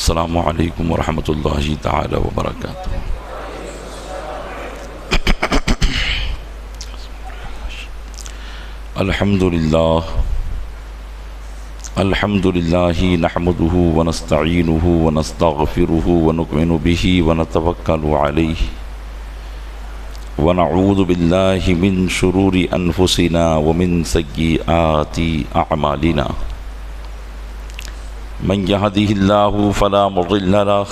السلام علیکم ورحمۃ اللہ تعالی وبرکاتہ۔ الحمد للہ نحمده ونستعینه ونستغفره ونؤمن به ونتوکل علیہ ونعوذ باللہ من شرور انفسنا ومن سیئات اعمالنا من يهده الله فلا مضل له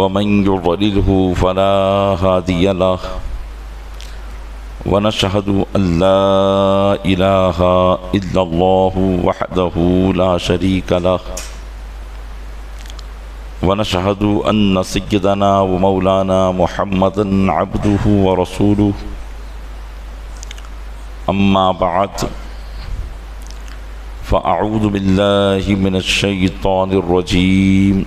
ومن يضلله فلا هادي له ونشهد أن لا إله إلا الله وحده لا شريك له ونشهد أن سيدنا ومولانا محمدا عبده ورسوله أما بعد فأعوذ بالله من الشيطان الرجيم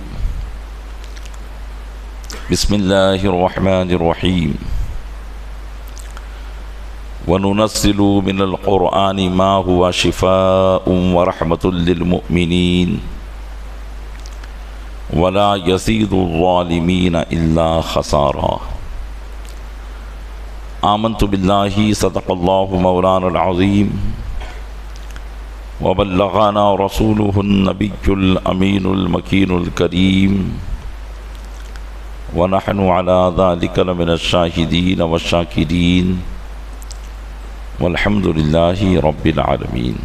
بسم الله الرحمن الرحيم وننزل من القرآن ما هو شفاء ورحمة للمؤمنين ولا يزيد الظالمين إلا خسارا آمنت بالله صدق الله مولانا العظيم وبلغنا رسوله النبي الأمين المكين الكريم ونحن على ذلك لمن الشاهدين والشاكرين والحمد للہ رب العالمین۔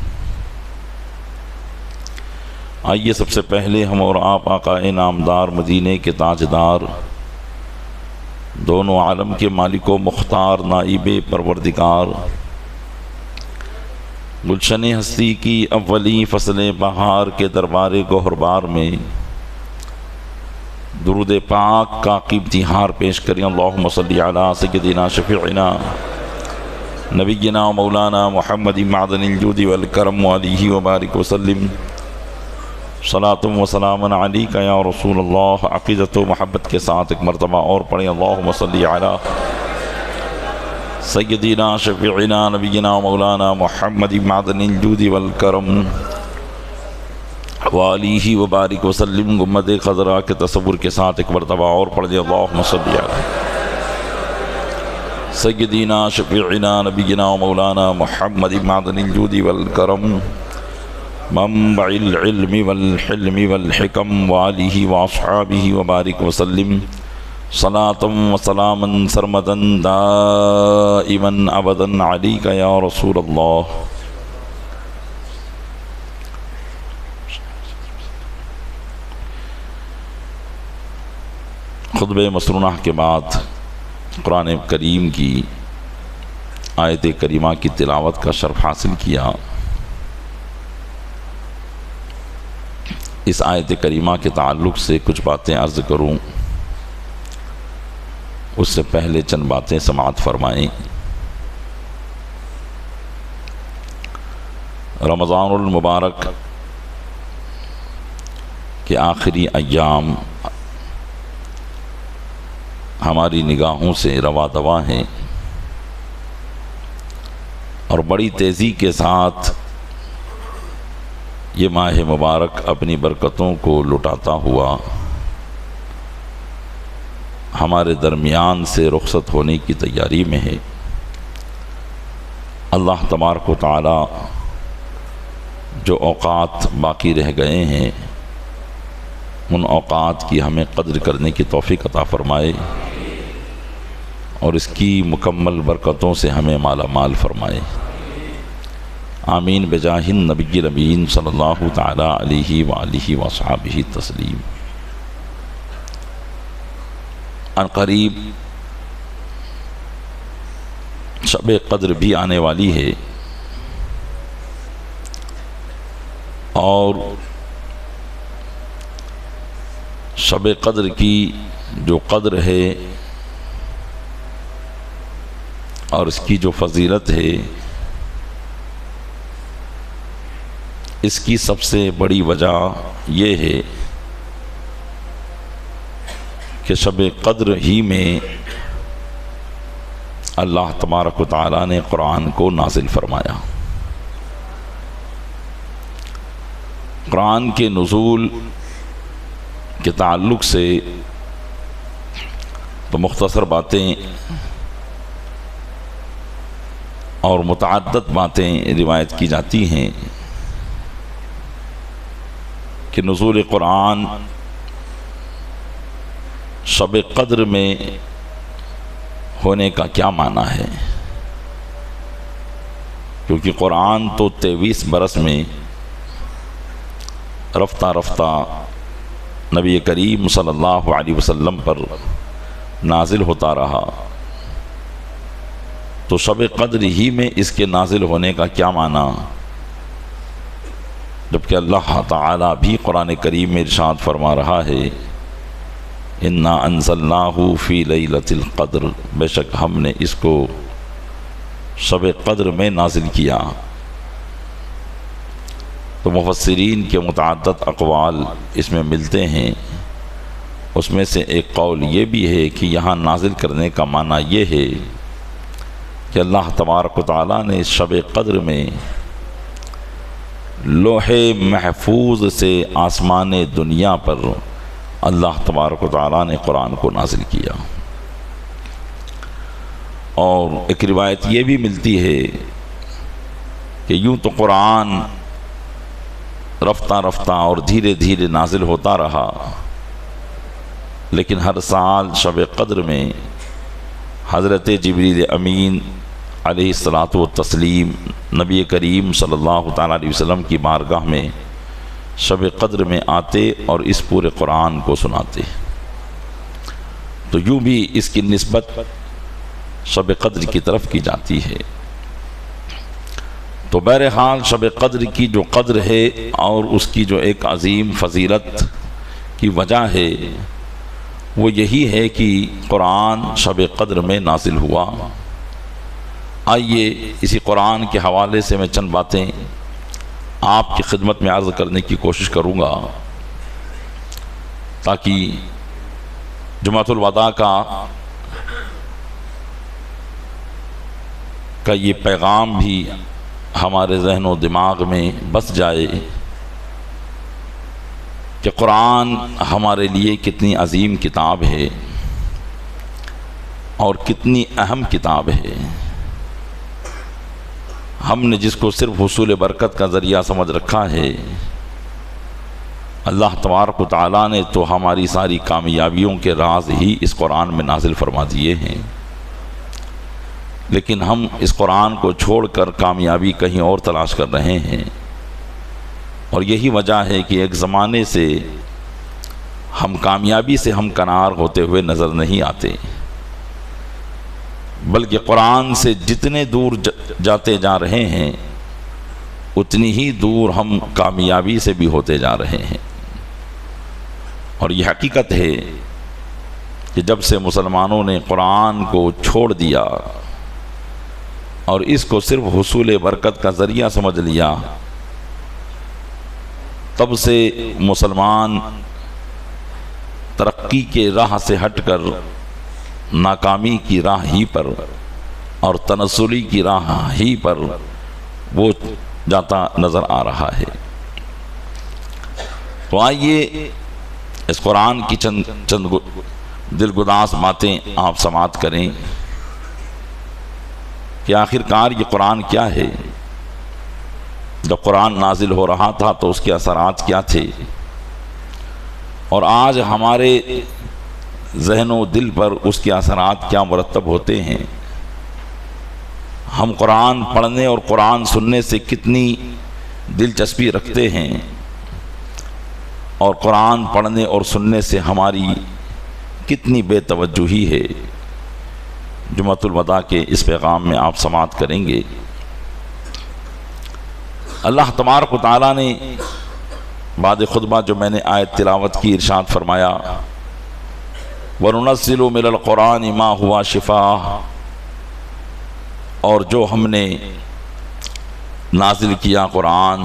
آئیے سب سے پہلے ہم اور آپ آقا نامدار مدینے کے تاجدار دونوں عالم کے مالک و مختار نائب پروردگار گلشن ہستی کی اولی فصل بہار کے دربار گوہربار میں درود پاک کا قیمتی ہار پیش کریں۔ اللہم صلی علی سیدنا شفیعنا نبینا مولانا محمد معدن الجود والکرم علیہ وبارک وسلم صلاۃ و سلام علیک یا رسول اللہ۔ عقیدت و محبت کے ساتھ ایک مرتبہ اور پڑھیں، اللہم صلی علی سیدنا شفیعنا نبینا مولانا محمد معدن الجود والکرم وآلہ وبارک وسلم۔ گنبد خضرا کے تصور کے ساتھ ایک مرتبہ اور پڑھیں، اللہم صلی علی سیدنا شفیعنا نبینا مولانا محمد معدن الجود والکرم منبع العلم والحلم والحکم وآلہ واصحابہ وبارک وسلم صلاۃ و سلاما سرمدا دائما ابدا علیک یا رسول اللہ۔ خطبہ مسنونہ کے بعد قرآن کریم کی آیت کریمہ کی تلاوت کا شرف حاصل کیا۔ اس آیت کریمہ کے تعلق سے کچھ باتیں عرض کروں، اس سے پہلے چند باتیں سماعت فرمائیں۔ رمضان المبارک کے آخری ایام ہماری نگاہوں سے رواں دواں ہیں، اور بڑی تیزی کے ساتھ یہ ماہ مبارک اپنی برکتوں کو لٹاتا ہوا ہمارے درمیان سے رخصت ہونے کی تیاری میں ہے۔ اللہ تبارک و تعالی جو اوقات باقی رہ گئے ہیں ان اوقات کی ہمیں قدر کرنے کی توفیق عطا فرمائے، اور اس کی مکمل برکتوں سے ہمیں مالا مال فرمائے، آمین بجاہ النبی الامین صلی اللہ تعالی علیہ وآلہ وصحبہ تسلیم۔ ان قریب شب قدر بھی آنے والی ہے، اور شب قدر کی جو قدر ہے اور اس کی جو فضیلت ہے، اس کی سب سے بڑی وجہ یہ ہے کہ شب قدر ہی میں اللہ تبارک و تعالیٰ نے قرآن کو نازل فرمایا۔ قرآن کے نزول کے تعلق سے تو مختصر باتیں اور متعدد باتیں روایت کی جاتی ہیں کہ نزول قرآن شب قدر میں ہونے کا کیا معنی ہے، کیونکہ قرآن تو 23 برس میں رفتہ رفتہ نبی کریم صلی اللہ علیہ وسلم پر نازل ہوتا رہا، تو شب قدر ہی میں اس کے نازل ہونے کا کیا معنی، جبکہ اللہ تعالیٰ بھی قرآن کریم میں ارشاد فرما رہا ہے اِنَّا أَنزَلْنَاهُ فِي لَيْلَةِ الْقَدْرِ، بے شک ہم نے اس کو شب قدر میں نازل کیا۔ تو مفسرین کے متعدد اقوال اس میں ملتے ہیں، اس میں سے ایک قول یہ بھی ہے کہ یہاں نازل کرنے کا معنی یہ ہے کہ اللہ تبارک و تعالیٰ نے اس شب قدر میں لوح محفوظ سے آسمان دنیا پر اللہ تبارک و تعالیٰ نے قرآن کو نازل کیا۔ اور ایک روایت یہ بھی ملتی ہے کہ یوں تو قرآن رفتہ رفتہ اور دھیرے دھیرے نازل ہوتا رہا، لیکن ہر سال شب قدر میں حضرت جبریل امین علیہ الصلاۃ والتسلیم نبی کریم صلی اللہ تعالیٰ علیہ وسلم کی بارگاہ میں شب قدر میں آتے اور اس پورے قرآن کو سناتے، تو یوں بھی اس کی نسبت شب قدر کی طرف کی جاتی ہے۔ تو بہرحال شب قدر کی جو قدر ہے اور اس کی جو ایک عظیم فضیلت کی وجہ ہے وہ یہی ہے کہ قرآن شب قدر میں نازل ہوا۔ آئیے اسی قرآن کے حوالے سے میں چند باتیں آپ کی خدمت میں عرض کرنے کی کوشش کروں گا، تاکہ جمعۃ الوداع کا یہ پیغام بھی ہمارے ذہن و دماغ میں بس جائے کہ قرآن ہمارے لیے کتنی عظیم کتاب ہے اور کتنی اہم کتاب ہے۔ ہم نے جس کو صرف حصول برکت کا ذریعہ سمجھ رکھا ہے، اللہ تبارک و تعالیٰ نے تو ہماری ساری کامیابیوں کے راز ہی اس قرآن میں نازل فرما دیے ہیں، لیکن ہم اس قرآن کو چھوڑ کر کامیابی کہیں اور تلاش کر رہے ہیں، اور یہی وجہ ہے کہ ایک زمانے سے ہم کامیابی سے ہمکنار ہوتے ہوئے نظر نہیں آتے، بلکہ قرآن سے جتنے دور جاتے جا رہے ہیں اتنی ہی دور ہم کامیابی سے بھی ہوتے جا رہے ہیں۔ اور یہ حقیقت ہے کہ جب سے مسلمانوں نے قرآن کو چھوڑ دیا اور اس کو صرف حصول برکت کا ذریعہ سمجھ لیا، تب سے مسلمان ترقی کے راہ سے ہٹ کر ناکامی کی راہ ہی پر اور تنزلی کی راہ ہی پر وہ جاتا نظر آ رہا ہے۔ تو آئیے اس قرآن کی چند دلگداز باتیں آپ سماعت کریں کہ آخر کار یہ قرآن کیا ہے۔ جب قرآن نازل ہو رہا تھا تو اس کے اثرات کیا تھے، اور آج ہمارے ذہن و دل پر اس کے اثرات کیا مرتب ہوتے ہیں۔ ہم قرآن پڑھنے اور قرآن سننے سے کتنی دلچسپی رکھتے ہیں، اور قرآن پڑھنے اور سننے سے ہماری کتنی بے توجہی ہے۔ جمعۃ الوداع کے اس پیغام میں آپ سماعت کریں گے۔ اللہ تبارک و تعالیٰ نے بعد خطبہ جو میں نے آیت تلاوت کی ارشاد فرمایا وَنُنَزِّلُ مِنَ الْقُرْآنِ مَا هُوَ شِفَاءٌ، اور جو ہم نے نازل کیا قرآن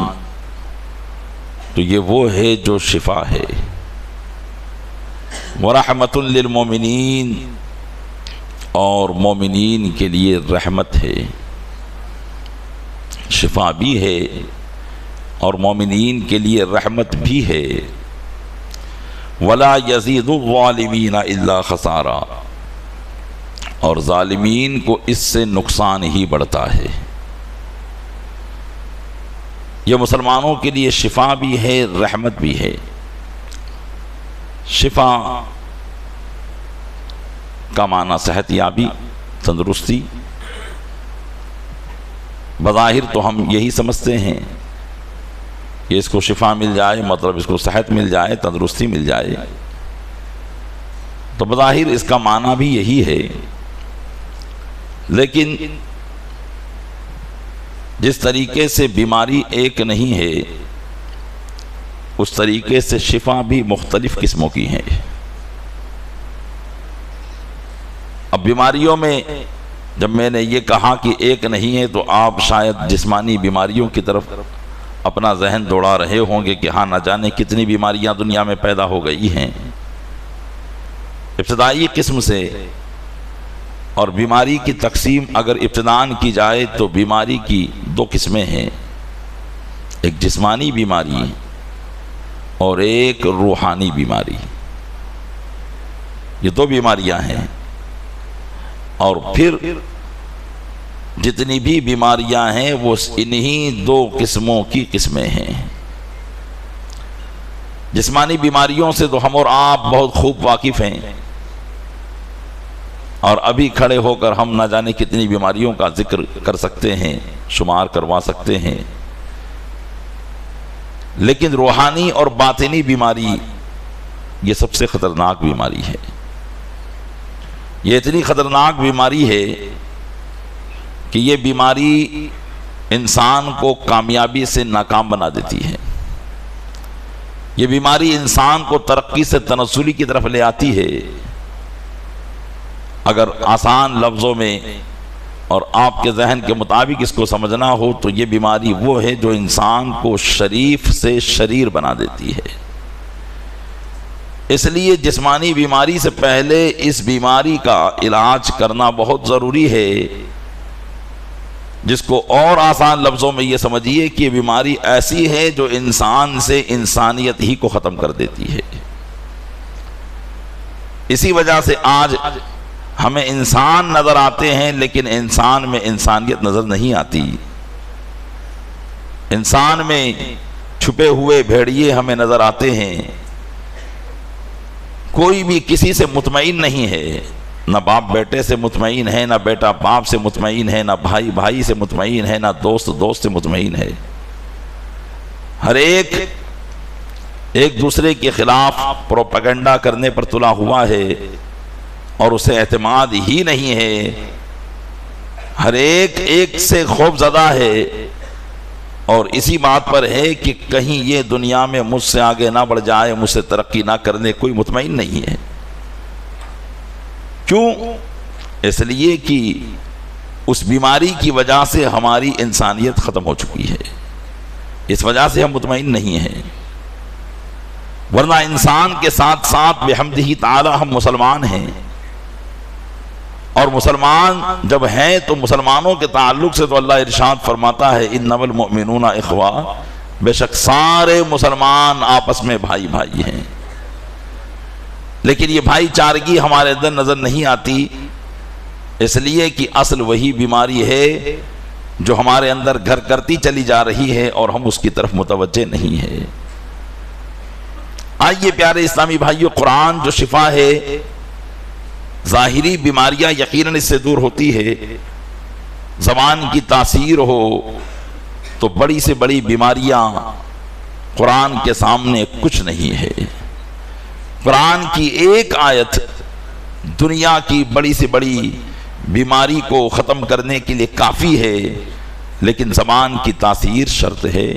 تو یہ وہ ہے جو شفا ہے، وَرَحْمَةٌ لِّلْمُؤْمِنِينَ، اور مومنین کے لیے رحمت ہے، شفا بھی ہے اور مومنین کے لیے رحمت بھی ہے۔ ولا یزید الظالمین الا خسارا، اور ظالمین کو اس سے نقصان ہی بڑھتا ہے۔ یہ مسلمانوں کے لیے شفا بھی ہے، رحمت بھی ہے۔ شفا کا معنی صحت یابی، تندرستی۔ بظاہر تو ہم یہی سمجھتے ہیں کہ اس کو شفا مل جائے مطلب اس کو صحت مل جائے، تندرستی مل جائے، تو بظاہر اس کا معنی بھی یہی ہے، لیکن جس طریقے سے بیماری ایک نہیں ہے اس طریقے سے شفا بھی مختلف قسموں کی ہیں۔ اب بیماریوں میں جب میں نے یہ کہا کہ ایک نہیں ہے تو آپ شاید جسمانی بیماریوں کی طرف اپنا ذہن دوڑا رہے ہوں گے کہ ہاں نہ جانے کتنی بیماریاں دنیا میں پیدا ہو گئی ہیں۔ ابتدائی قسم سے، اور بیماری کی تقسیم اگر ابتداءً کی جائے تو بیماری کی دو قسمیں ہیں، ایک جسمانی بیماری اور ایک روحانی بیماری۔ یہ دو بیماریاں ہیں، اور پھر جتنی بھی بیماریاں ہیں وہ انہی دو قسموں کی قسمیں ہیں۔ جسمانی بیماریوں سے تو ہم اور آپ بہت خوب واقف ہیں، اور ابھی کھڑے ہو کر ہم نہ جانے کتنی بیماریوں کا ذکر کر سکتے ہیں، شمار کروا سکتے ہیں۔ لیکن روحانی اور باطنی بیماری یہ سب سے خطرناک بیماری ہے۔ یہ اتنی خطرناک بیماری ہے کہ یہ بیماری انسان کو کامیابی سے ناکام بنا دیتی ہے۔ یہ بیماری انسان کو ترقی سے تنزلی کی طرف لے آتی ہے۔ اگر آسان لفظوں میں اور آپ کے ذہن کے مطابق اس کو سمجھنا ہو تو یہ بیماری وہ ہے جو انسان کو شریف سے شریر بنا دیتی ہے۔ اس لیے جسمانی بیماری سے پہلے اس بیماری کا علاج کرنا بہت ضروری ہے، جس کو اور آسان لفظوں میں یہ سمجھیے کہ یہ بیماری ایسی ہے جو انسان سے انسانیت ہی کو ختم کر دیتی ہے۔ اسی وجہ سے آج ہمیں انسان نظر آتے ہیں لیکن انسان میں انسانیت نظر نہیں آتی۔ انسان میں چھپے ہوئے بھیڑیے ہمیں نظر آتے ہیں۔ کوئی بھی کسی سے مطمئن نہیں ہے، نہ باپ بیٹے سے مطمئن ہے، نہ بیٹا باپ سے مطمئن ہے، نہ بھائی بھائی سے مطمئن ہے، نہ دوست دوست سے مطمئن ہے۔ ہر ایک دوسرے کے خلاف پروپیگنڈا کرنے پر تلا ہوا ہے اور اسے اعتماد ہی نہیں ہے۔ ہر ایک سے خوف زدہ ہے اور اسی بات پر ہے کہ کہیں یہ دنیا میں مجھ سے آگے نہ بڑھ جائے، مجھ سے ترقی نہ کرنے کوئی مطمئن نہیں ہے۔ کیوں؟ اس لیے کہ اس بیماری کی وجہ سے ہماری انسانیت ختم ہو چکی ہے، اس وجہ سے ہم مطمئن نہیں ہیں۔ ورنہ انسان کے ساتھ ساتھ بحمدہ تعالی ہم مسلمان ہیں، اور مسلمان جب ہیں تو مسلمانوں کے تعلق سے تو اللہ ارشاد فرماتا ہے انما المؤمنون اخوہ، بے شک سارے مسلمان آپس میں بھائی بھائی ہیں۔ لیکن یہ بھائی چارگی ہمارے اندر نظر نہیں آتی، اس لیے کہ اصل وہی بیماری ہے جو ہمارے اندر گھر کرتی چلی جا رہی ہے اور ہم اس کی طرف متوجہ نہیں ہے۔ آئیے پیارے اسلامی بھائیو، قرآن جو شفا ہے، ظاہری بیماریاں یقیناً اس سے دور ہوتی ہے۔ زبان کی تاثیر ہو تو بڑی سے بڑی بیماریاں قرآن کے سامنے کچھ نہیں ہے۔ قرآن کی ایک آیت دنیا کی بڑی سے بڑی بیماری کو ختم کرنے کے لیے کافی ہے، لیکن زبان کی تاثیر شرط ہے،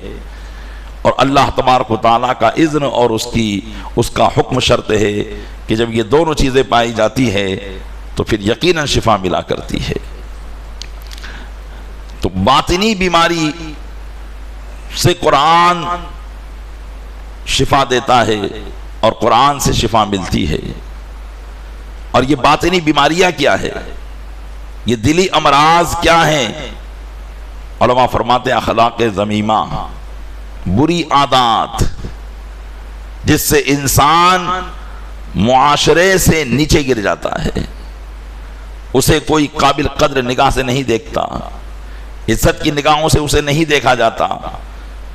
اور اللہ تبارک و تعالیٰ کا اذن اور اس کا حکم شرط ہے کہ جب یہ دونوں چیزیں پائی جاتی ہے تو پھر یقیناً شفا ملا کرتی ہے۔ تو باطنی بیماری سے قرآن شفا دیتا ہے اور قرآن سے شفا ملتی ہے۔ اور یہ باطنی بیماریاں کیا ہے؟ یہ دلی امراض کیا ہیں؟ علماء فرماتے ہیں اخلاق ذمیمہ، بری عادات، جس سے انسان معاشرے سے نیچے گر جاتا ہے، اسے کوئی قابل قدر نگاہ سے نہیں دیکھتا، عزت کی نگاہوں سے اسے نہیں دیکھا جاتا۔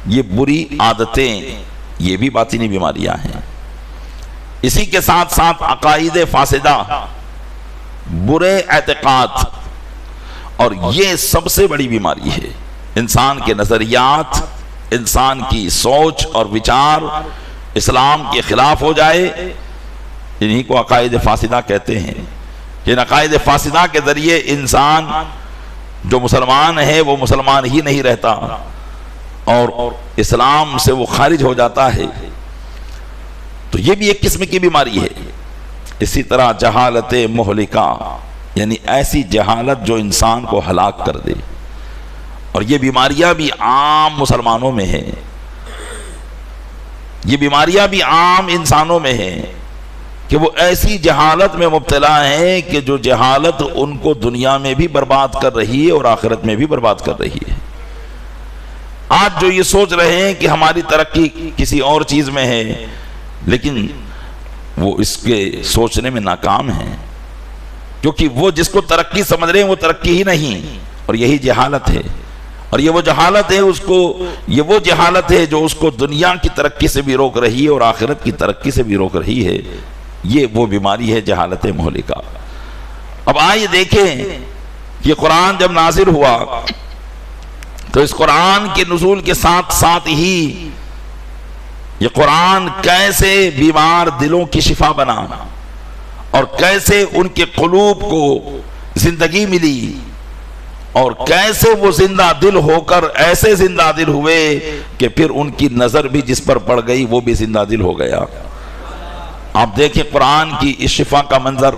یہ بری عادتیں، یہ بھی باطنی بیماریاں ہیں۔ اسی کے ساتھ ساتھ عقائد فاسدہ، برے اعتقاد، اور یہ سب سے بڑی بیماری ہے۔ انسان کے نظریات، انسان کی سوچ اور وچار اسلام کے خلاف ہو جائے، انہی کو عقائد فاسدہ کہتے ہیں۔ ان عقائد فاسدہ کے ذریعے انسان جو مسلمان ہے وہ مسلمان ہی نہیں رہتا اور اسلام سے وہ خارج ہو جاتا ہے۔ تو یہ بھی ایک قسم کی بیماری ہے۔ اسی طرح جہالت مہلکہ، یعنی ایسی جہالت جو انسان کو ہلاک کر دے، اور یہ بیماریاں بھی عام مسلمانوں میں ہیں، یہ بیماریاں بھی عام انسانوں میں ہیں کہ وہ ایسی جہالت میں مبتلا ہیں کہ جو جہالت ان کو دنیا میں بھی برباد کر رہی ہے اور آخرت میں بھی برباد کر رہی ہے۔ آج جو یہ سوچ رہے ہیں کہ ہماری ترقی کسی اور چیز میں ہے، لیکن وہ اس کے سوچنے میں ناکام ہیں، کیونکہ وہ جس کو ترقی سمجھ رہے ہیں وہ ترقی ہی نہیں، اور یہی جہالت ہے۔ اور یہ وہ جہالت ہے وہ جہالت ہے جو اس کو دنیا کی ترقی سے بھی روک رہی ہے اور آخرت کی ترقی سے بھی روک رہی ہے۔ یہ وہ بیماری ہے جہالت مہلکہ۔ اب آئیے دیکھیں یہ قرآن جب نازل ہوا تو اس قرآن کے نزول کے ساتھ ساتھ ہی یہ قرآن کیسے بیمار دلوں کی شفا بنا اور کیسے ان کے قلوب کو زندگی ملی، اور کیسے وہ زندہ دل ہو کر ایسے زندہ دل ہوئے کہ پھر ان کی نظر بھی جس پر پڑ گئی وہ بھی زندہ دل ہو گیا۔ آپ دیکھیں قرآن کی اس شفا کا منظر،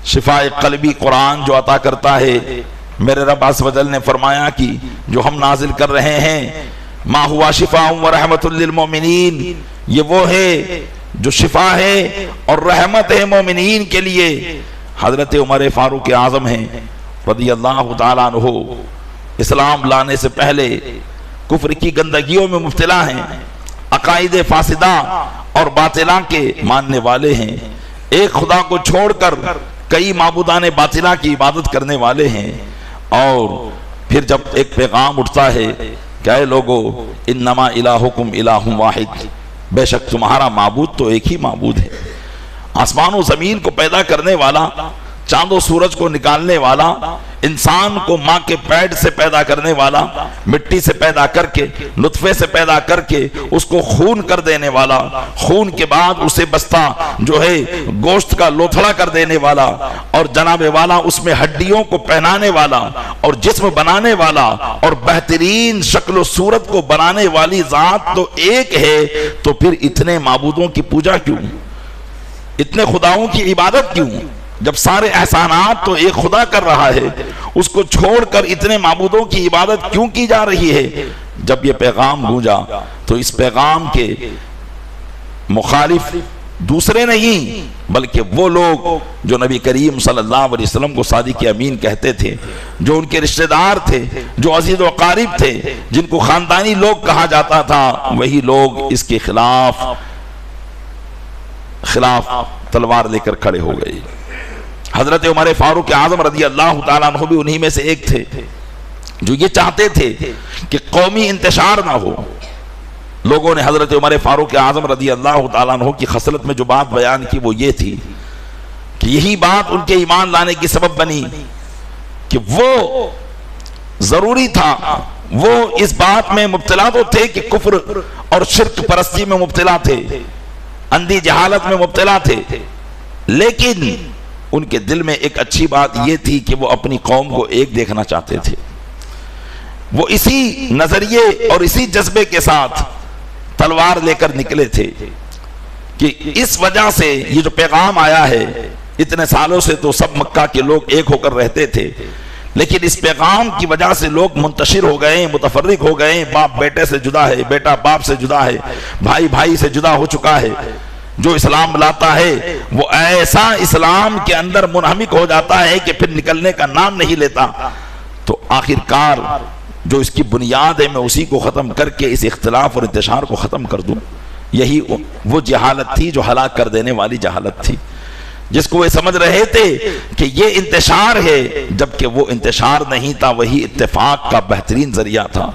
شفا قلبی قرآن جو عطا کرتا ہے۔ میرے رب عز و جل نے فرمایا کہ جو ہم نازل کر رہے ہیں ما ہوا شفاء و رحمت للمؤمنین، یہ وہ ہے جو شفا ہے اور رحمت ہے مومنین کے لیے۔ حضرت عمر فاروق اعظم ہیں رضی اللہ تعالیٰ عنہ، اسلام لانے سے پہلے کفر کی گندگیوں میں مبتلا ہیں، عقائد فاسدہ اور باطلہ کے ماننے والے ہیں، ایک خدا کو چھوڑ کر کئی معبودان باطلہ کی عبادت کرنے والے ہیں۔ اور پھر جب ایک پیغام اٹھتا ہے کہ اے لوگو انما الہکم الہ واحد، بے شک تمہارا معبود تو ایک ہی معبود ہے، آسمان و زمین کو پیدا کرنے والا، چاند و سورج کو نکالنے والا، انسان کو ماں کے پیٹ سے پیدا کرنے والا، مٹی سے پیدا کر کے، نطفے سے پیدا کر کے اس کو خون کر دینے والا، خون کے بعد اسے بستہ جو ہے گوشت کا لوتھڑا کر دینے والا، اور جناب والا اس میں ہڈیوں کو پہنانے والا اور جسم بنانے والا اور بہترین شکل و صورت کو بنانے والی ذات تو ایک ہے، تو پھر اتنے معبودوں کی پوجا کیوں، اتنے خداؤں کی عبادت کیوں؟ جب سارے احسانات تو ایک خدا کر رہا ہے، اس کو چھوڑ کر اتنے معبودوں کی عبادت کیوں کی جا رہی ہے؟ جب یہ پیغام گونجا تو اس پیغام کے مخالف دوسرے نہیں بلکہ وہ لوگ جو نبی کریم صلی اللہ علیہ وسلم کو صادق امین کہتے تھے، جو ان کے رشتہ دار تھے، جو عزیز و قارب تھے، جن کو خاندانی لوگ کہا جاتا تھا، وہی لوگ اس کے خلاف تلوار لے کر کھڑے ہو گئے۔ حضرت عمر فاروق اعظم رضی اللہ تعالیٰ عنہ بھی انہی میں سے ایک تھے جو یہ چاہتے تھے کہ قومی انتشار نہ ہو۔ لوگوں نے حضرت عمر فاروق اعظم رضی اللہ تعالیٰ عنہ کی خصلت میں جو بات بیان کی وہ یہ تھی کہ یہی بات ان کے ایمان لانے کی سبب بنی کہ وہ ضروری تھا، وہ اس بات میں مبتلا تو تھے کہ کفر اور شرک پرستی میں مبتلا تھے، اندھی جہالت میں مبتلا تھے، لیکن ان کے دل میں ایک اچھی بات یہ تھی کہ وہ اپنی قوم کو ایک دیکھنا چاہتے تھے۔ وہ اسی نظریے اور اسی جذبے کے ساتھ تلوار لے کر نکلے تھے کہ اس وجہ سے یہ جو پیغام آیا ہے، اتنے سالوں سے تو سب مکہ کے لوگ ایک ہو کر رہتے تھے، لیکن اس پیغام کی وجہ سے لوگ منتشر ہو گئے، متفرق ہو گئے، باپ بیٹے سے جدا ہے، بیٹا باپ سے جدا ہے، بھائی بھائی سے جدا ہو چکا ہے۔ جو اسلام لاتا ہے وہ ایسا اسلام کے اندر منہمک ہو جاتا ہے کہ پھر نکلنے کا نام نہیں لیتا۔ تو آخر کار جو اس کی بنیاد ہے میں اسی کو ختم کر کے اس اختلاف اور انتشار کو ختم کر دوں، یہی وہ جہالت تھی جو ہلاک کر دینے والی جہالت تھی، جس کو وہ سمجھ رہے تھے کہ یہ انتشار ہے، جبکہ وہ انتشار نہیں تھا، وہی اتفاق کا بہترین ذریعہ تھا۔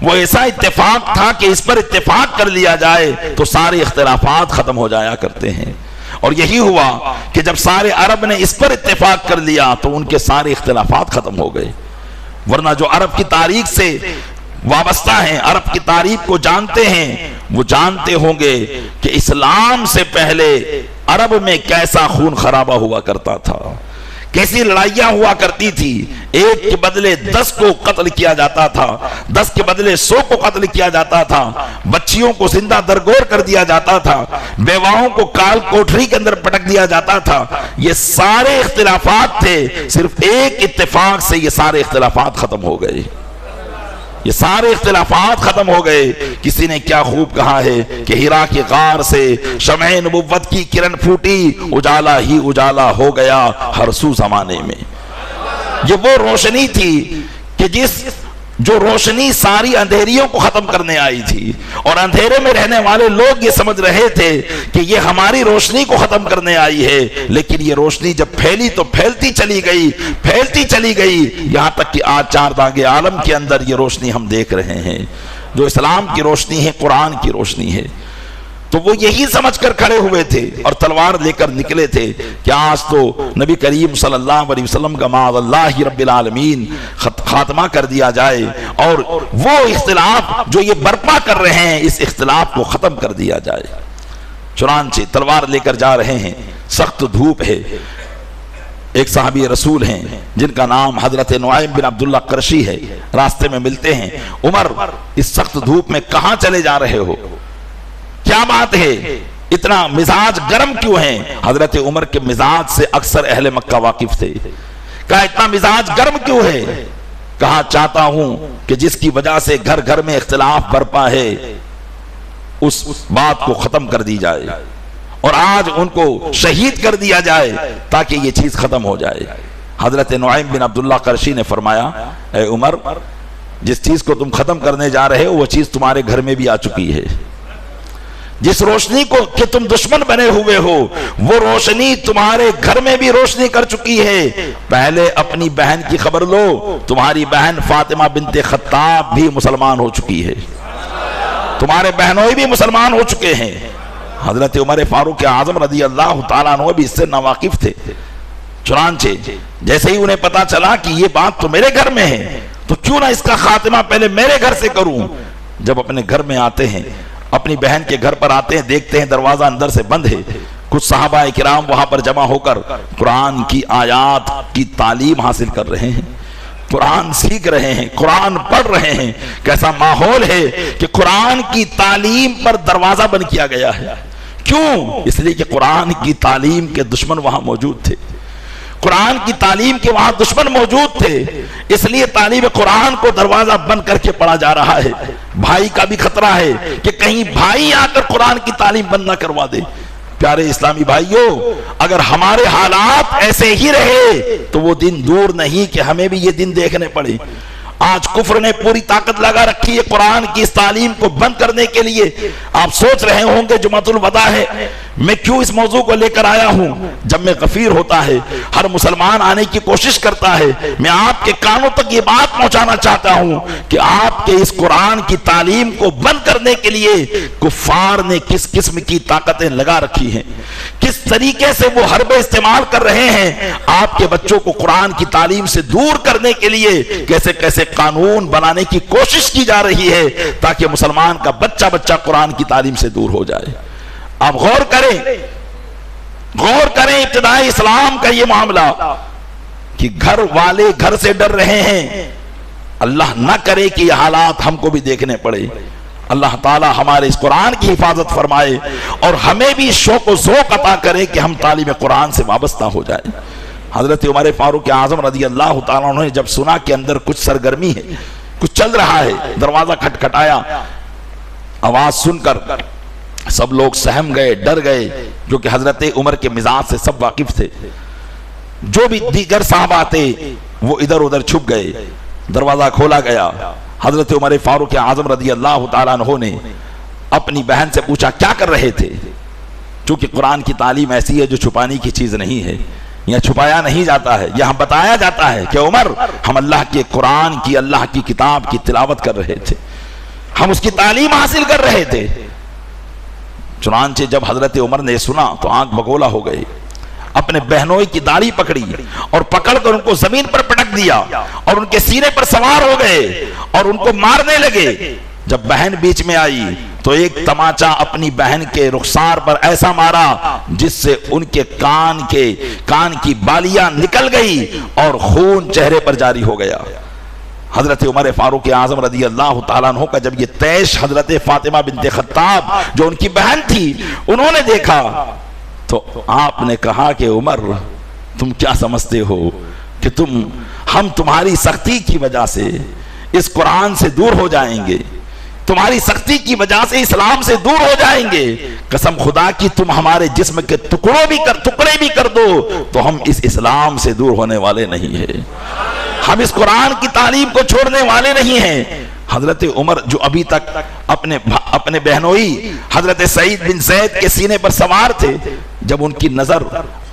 وہ ایسا اتفاق تھا کہ اس پر اتفاق کر لیا جائے تو سارے اختلافات ختم ہو جایا کرتے ہیں، اور یہی ہوا کہ جب سارے عرب نے اس پر اتفاق کر لیا تو ان کے سارے اختلافات ختم ہو گئے۔ ورنہ جو عرب کی تاریخ سے وابستہ ہیں، عرب کی تاریخ کو جانتے ہیں، وہ جانتے ہوں گے کہ اسلام سے پہلے عرب میں کیسا خون خرابہ ہوا کرتا تھا، کیسی لڑائیاں ہوا کرتی تھی، ایک کے بدلے 10 کو قتل کیا جاتا تھا، 10 کے بدلے 100 کو قتل کیا جاتا تھا، بچیوں کو زندہ درگور کر دیا جاتا تھا، بیواؤں کو کال کوٹری کے اندر پٹک دیا جاتا تھا۔ یہ سارے اختلافات تھے، صرف ایک اتفاق سے یہ سارے اختلافات ختم ہو گئے، یہ سارے اختلافات ختم ہو گئے۔ کسی نے کیا خوب کہا ہے کہ ہیرا کی غار سے شمع نبوت کی کرن پھوٹی، اجالا ہی اجالا ہو گیا ہر سو زمانے میں۔ یہ وہ روشنی تھی کہ جو روشنی ساری اندھیریوں کو ختم کرنے آئی تھی، اور اندھیرے میں رہنے والے لوگ یہ سمجھ رہے تھے کہ یہ ہماری روشنی کو ختم کرنے آئی ہے، لیکن یہ روشنی جب پھیلی تو پھیلتی چلی گئی، یہاں تک کہ آج 4 داغ عالم کے اندر یہ روشنی ہم دیکھ رہے ہیں، جو اسلام کی روشنی ہے، قرآن کی روشنی ہے۔ تو وہ یہی سمجھ کر کھڑے ہوئے تھے اور تلوار لے کر نکلے تھے کہ آج تو نبی کریم صلی اللہ علیہ وسلم کا معاذ اللہ رب العالمین خاتمہ کر دیا جائے، اور وہ اختلاف جو یہ برپا کر رہے ہیں اس اختلاف کو ختم کر دیا جائے۔ چنانچہ تلوار لے کر جا رہے ہیں، سخت دھوپ ہے۔ ایک صحابی رسول ہیں جن کا نام حضرت نعیم بن عبداللہ قرشی ہے، راستے میں ملتے ہیں، عمر اس سخت دھوپ میں کہاں چلے جا رہے ہو؟ کیا بات ہے؟ اتنا مزاج گرم کیوں ہیں؟ حضرت عمر کے مزاج سے اکثر اہل مکہ واقف تھے۔ کہا اتنا مزاج گرم کیوں ہے؟ کہا چاہتا ہوں کہ جس کی وجہ سے گھر گھر میں اختلاف برپا ہے اس بات کو ختم کر دی جائے، اور آج ان کو شہید کر دیا جائے تاکہ یہ چیز ختم ہو جائے۔ حضرت نعیم بن عبداللہ قرشی نے فرمایا، اے عمر، جس چیز کو تم ختم کرنے جا رہے ہو وہ چیز تمہارے گھر میں بھی آ چکی ہے۔ جس روشنی کو کہ تم دشمن بنے ہوئے ہو وہ روشنی تمہارے گھر میں بھی روشنی کر چکی ہے۔ پہلے اپنی بہن کی خبر لو، تمہاری بہن فاطمہ بنت خطاب بھی مسلمان ہو چکی ہے، تمہارے بہنوئی بھی مسلمان ہو چکے ہیں۔ حضرت عمر فاروق اعظم رضی اللہ تعالیٰ عنہ بھی اس سے ناواقف تھے۔ چنانچہ جیسے ہی انہیں پتا چلا کہ یہ بات تو میرے گھر میں ہے تو کیوں نہ اس کا خاتمہ پہلے میرے گھر سے کروں، جب اپنے گھر میں آتے ہیں، اپنی بہن کے گھر پر آتے ہیں، دیکھتے ہیں دروازہ اندر سے بند ہے۔ کچھ صحابہ کرام وہاں پر جمع ہو کر قرآن کی آیات کی تعلیم حاصل کر رہے ہیں، قرآن سیکھ رہے ہیں، قرآن پڑھ رہے ہیں۔ کیسا ماحول ہے کہ قرآن کی تعلیم پر دروازہ بند کیا گیا ہے۔ کیوں؟ اس لیے کہ قرآن کی تعلیم کے دشمن وہاں موجود تھے، قرآن کی تعلیم کے وہاں دشمن موجود تھے، اس لیے تعلیم قرآن کو دروازہ بند کر کے پڑھا جا رہا ہے۔ بھائی کا بھی خطرہ ہے کہ کہیں بھائی آ کر قرآن کی تعلیم بند نہ کروا دے۔ پیارے اسلامی بھائیوں، اگر ہمارے حالات ایسے ہی رہے تو وہ دن دور نہیں کہ ہمیں بھی یہ دن دیکھنے پڑے۔ آج کفر نے پوری طاقت لگا رکھی ہے قرآن کی اس تعلیم کو بند کرنے کے لیے۔ آپ سوچ رہے ہوں گے جمعۃ الوداع ہے، میں کیوں اس موضوع کو لے کر آیا ہوں؟ جب میں غفیر ہوتا ہے، ہر مسلمان آنے کی کوشش کرتا ہے، میں آپ کے کانوں تک یہ بات پہنچانا چاہتا ہوں کہ آپ کے اس قرآن کی تعلیم کو بند کرنے کے لیے کفار نے کس قسم کی طاقتیں لگا رکھی ہیں، کس طریقے سے وہ حربے استعمال کر رہے ہیں آپ کے بچوں کو قرآن کی تعلیم سے دور کرنے کے لیے۔ کیسے کیسے قانون بنانے کی کوشش کی جا رہی ہے تاکہ مسلمان کا بچہ قرآن کی تعلیم سے دور ہو جائے۔ آپ غور کریں ابتدائی اسلام کا یہ معاملہ کہ گھر والے گھر سے ڈر رہے ہیں۔ اللہ نہ کرے کہ یہ حالات ہم کو بھی دیکھنے پڑے۔ اللہ تعالی ہمارے اس قرآن کی حفاظت فرمائے اور ہمیں بھی شوق و ذوق عطا کرے کہ ہم تعلیم قرآن سے وابستہ ہو جائے۔ حضرت عمر فاروق اعظم رضی اللہ تعالیٰ عنہ نے جب سنا کہ اندر کچھ سرگرمی ہے، کچھ چل رہا ہے، دروازہ کھٹکھٹایا، آواز سن کر سب لوگ سہم گئے، ڈر گئے، جو کہ حضرت عمر کے مزاج سے سب واقف تھے۔ جو بھی دیگر صحابہ آتے وہ ادھر ادھر چھپ گئے۔ دروازہ کھولا گیا، حضرت عمر فاروق اعظم رضی اللہ تعالیٰ عنہ نے اپنی بہن سے پوچھا کیا کر رہے تھے؟ چونکہ قرآن کی تعلیم ایسی ہے جو چھپانے کی چیز نہیں ہے، یہاں چھپایا نہیں جاتا ہے، یہاں بتایا جاتا ہے کہ عمر ہم اللہ کے قرآن کی، اللہ کی کتاب کی تلاوت کر رہے تھے، ہم اس کی تعلیم حاصل کر رہے تھے۔ چنانچہ جب حضرت عمر نے سنا تو آنکھ بگولا ہو گئی، اپنے بہنوئی کی داڑھی پکڑی اور پکڑ کر ان کو زمین پر پٹک دیا اور ان کے سینے پر سوار ہو گئے اور ان کو مارنے لگے۔ جب بہن بیچ میں آئی تو ایک تماچا اپنی بہن کے رخسار پر ایسا مارا جس سے ان کے کان کی بالیاں نکل گئی اور خون چہرے پر جاری ہو گیا۔ حضرت عمر فاروق اعظم رضی اللہ تعالیٰ عنہ کا جب یہ طیش حضرت فاطمہ بنت خطاب جو ان کی بہن تھی انہوں نے دیکھا تو آپ نے کہا کہ عمر تم کیا سمجھتے ہو کہ ہم تمہاری سختی کی وجہ سے اس قرآن سے دور ہو جائیں گے، تمہاری سختی کی وجہ سے اسلام سے دور ہو جائیں گے؟ قسم خدا کی تم ہمارے جسم کے ٹکڑے بھی کر دو تو ہم اس اسلام سے دور ہونے والے نہیں ہیں، ہم اس قرآن کی تعلیم کو چھوڑنے والے نہیں ہیں۔ حضرت عمر جو ابھی تک اپنے بہنوئی حضرت سعید بن زید کے سینے پر سوار تھے، جب ان کی نظر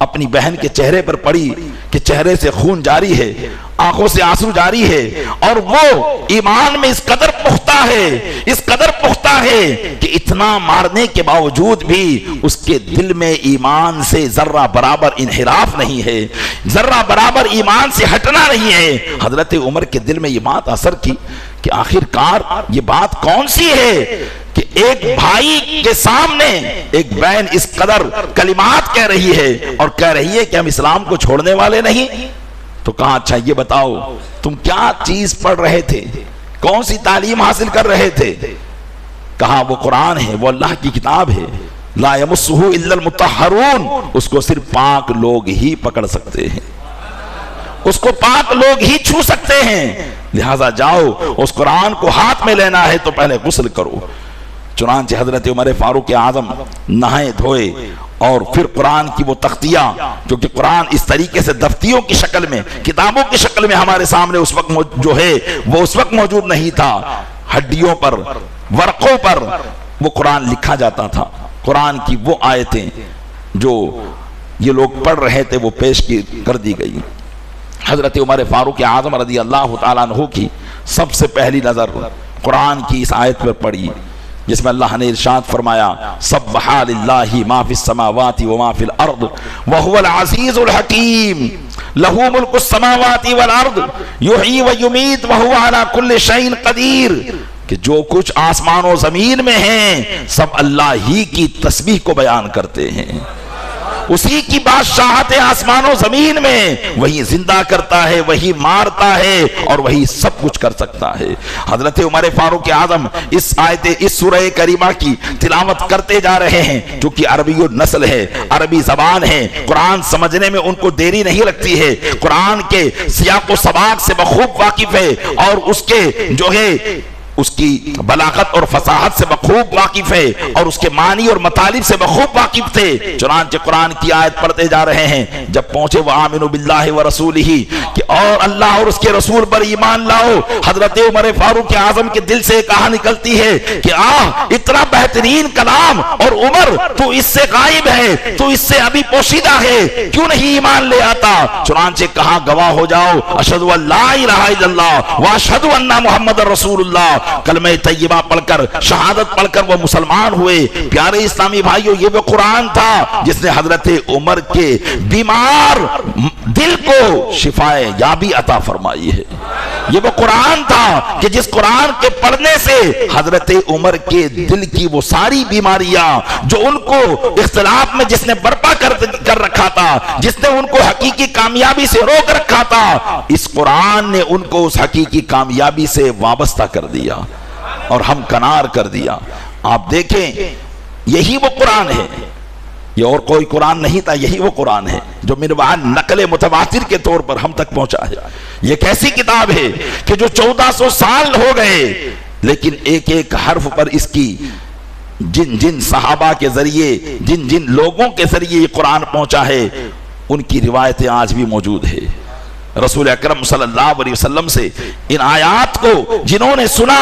اپنی بہن کے چہرے پر پڑی کہ چہرے سے خون جاری ہے، آنکھوں سے آنسو جاری ہے اور وہ ایمان میں اس قدر پختہ ہے کہ اتنا مارنے کے باوجود بھی اس کے دل میں ایمان سے ذرہ برابر انحراف نہیں ہے، ذرہ برابر ایمان سے ہٹنا نہیں ہے۔ حضرت عمر کے دل میں یہ بات اثر کی کہ آخر کار یہ بات کون سی ہے کہ ایک بھائی کے سامنے ایک بہن اس قدر کلمات کہہ رہی ہے اور کہہ رہی ہے کہ ہم اسلام کو چھوڑنے والے نہیں۔ تو کہا اچھا یہ بتاؤ تم کیا چیز پڑھ رہے تھے، کون سی تعلیم حاصل کر رہے تھے؟ کہا وہ قرآن ہے، وہ اللہ کی کتاب ہے، لا یمسہ الا المطہرون، اس کو صرف پاک لوگ ہی پکڑ سکتے ہیں، اس کو پاک لوگ ہی چھو سکتے ہیں، لہٰذا جاؤ اس قرآن کو ہاتھ میں لینا ہے تو پہلے غسل کرو۔ چنانچہ حضرت عمر فاروق اعظم نہائے دھوئے اور پھر قرآن کی وہ تختیاں، جو کہ قرآن اس طریقے سے دفتیوں کی شکل میں، کتابوں کی شکل میں ہمارے سامنے اس وقت جو ہے وہ اس وقت موجود نہیں تھا، ہڈیوں پر، ورقوں پر وہ قرآن لکھا جاتا تھا۔ قرآن کی وہ آیتیں جو یہ لوگ پڑھ رہے تھے وہ پیش کر دی گئی۔ حضرت عمر فاروق اعظم رضی اللہ تعالیٰ عنہ کی سب سے پہلی نظر قرآن کی اس آیت پر پڑی جس میں اللہ نے ارشاد فرمایا سبح للہ ما فی السماوات وما فی الارض وهو العزیز الحکیم لہ ملک السماوات والارض یحیی ویمیت وهو علی کل شیء قدیر، کہ جو کچھ آسمان و زمین میں ہیں سب اللہ ہی کی تسبیح کو بیان کرتے ہیں، اسی کی بادشاہت آسمان و زمین میں، وہی زندہ کرتا ہے، وہی مارتا ہے اور وہی سب کچھ کر سکتا ہے۔ حضرت عمر فاروق اعظم اس سورہ کریمہ کی تلاوت کرتے جا رہے ہیں، جو کہ عربی نسل ہے، عربی زبان ہے، قرآن سمجھنے میں ان کو دیری نہیں لگتی ہے، قرآن کے سیاق و سباق سے بخوب واقف ہے اور اس کے جو ہے اس کی بلاغت اور فصاحت سے بخوب واقف ہے اور اس کے معنی اور مطالب سے بخوب واقف تھے۔ چنانچہ قرآن کی آیت پڑھتے جا رہے ہیں، جب پہنچے وَآمِنُوا بِاللَّهِ وَرَسُولِهِ کہ اور اللہ اور اس کے رسول پر ایمان لاؤ، حضرت عمر فاروق اعظم کے دل سے کہا نکلتی ہے کہ اتنا بہترین کلام اور عمر تو اس سے غائب ہے، تو اس سے ابھی پوشیدہ ہے، کیوں نہیں ایمان لے آتا؟ چنانچہ کہا گواہ ہو جاؤ اشہدو ان لا الہ الا اللہ واشہدو ان محمد رسول اللہ، کلمہ طیبہ پڑھ کر، شہادت پڑھ کر وہ مسلمان ہوئے۔ پیارے اسلامی بھائیوں، یہ وہ قرآن تھا جس نے حضرت عمر کے بیمار دل کو شفائے یابی عطا فرمائی ہے۔ یہ وہ قرآن تھا کہ جس قرآن کے پڑھنے سے حضرت عمر کے دل کی وہ ساری بیماریاں جو ان کو اختلاف میں جس نے برپا کر رکھا تھا، جس نے ان کو حقیقی کامیابی سے روک رکھا تھا، اس قرآن نے ان کو اس حقیقی کامیابی سے وابستہ کر دیا اور ہم کنار کر دیا۔ آپ دیکھیں یہی وہ قرآن ہے، یہ اور کوئی قرآن نہیں تھا، یہی وہ قرآن ہے جو من بعد نقل متواتر کے طور پر ہم تک پہنچا ہے۔ یہ کیسی کتاب ہے کہ جو 1400 سال ہو گئے لیکن ایک ایک حرف پر اس کی جن صحابہ کے ذریعے، جن لوگوں کے ذریعے یہ قرآن پہنچا ہے ان کی روایتیں آج بھی موجود ہے۔ رسول اکرم صلی اللہ علیہ وسلم سے ان آیات کو جنہوں نے سنا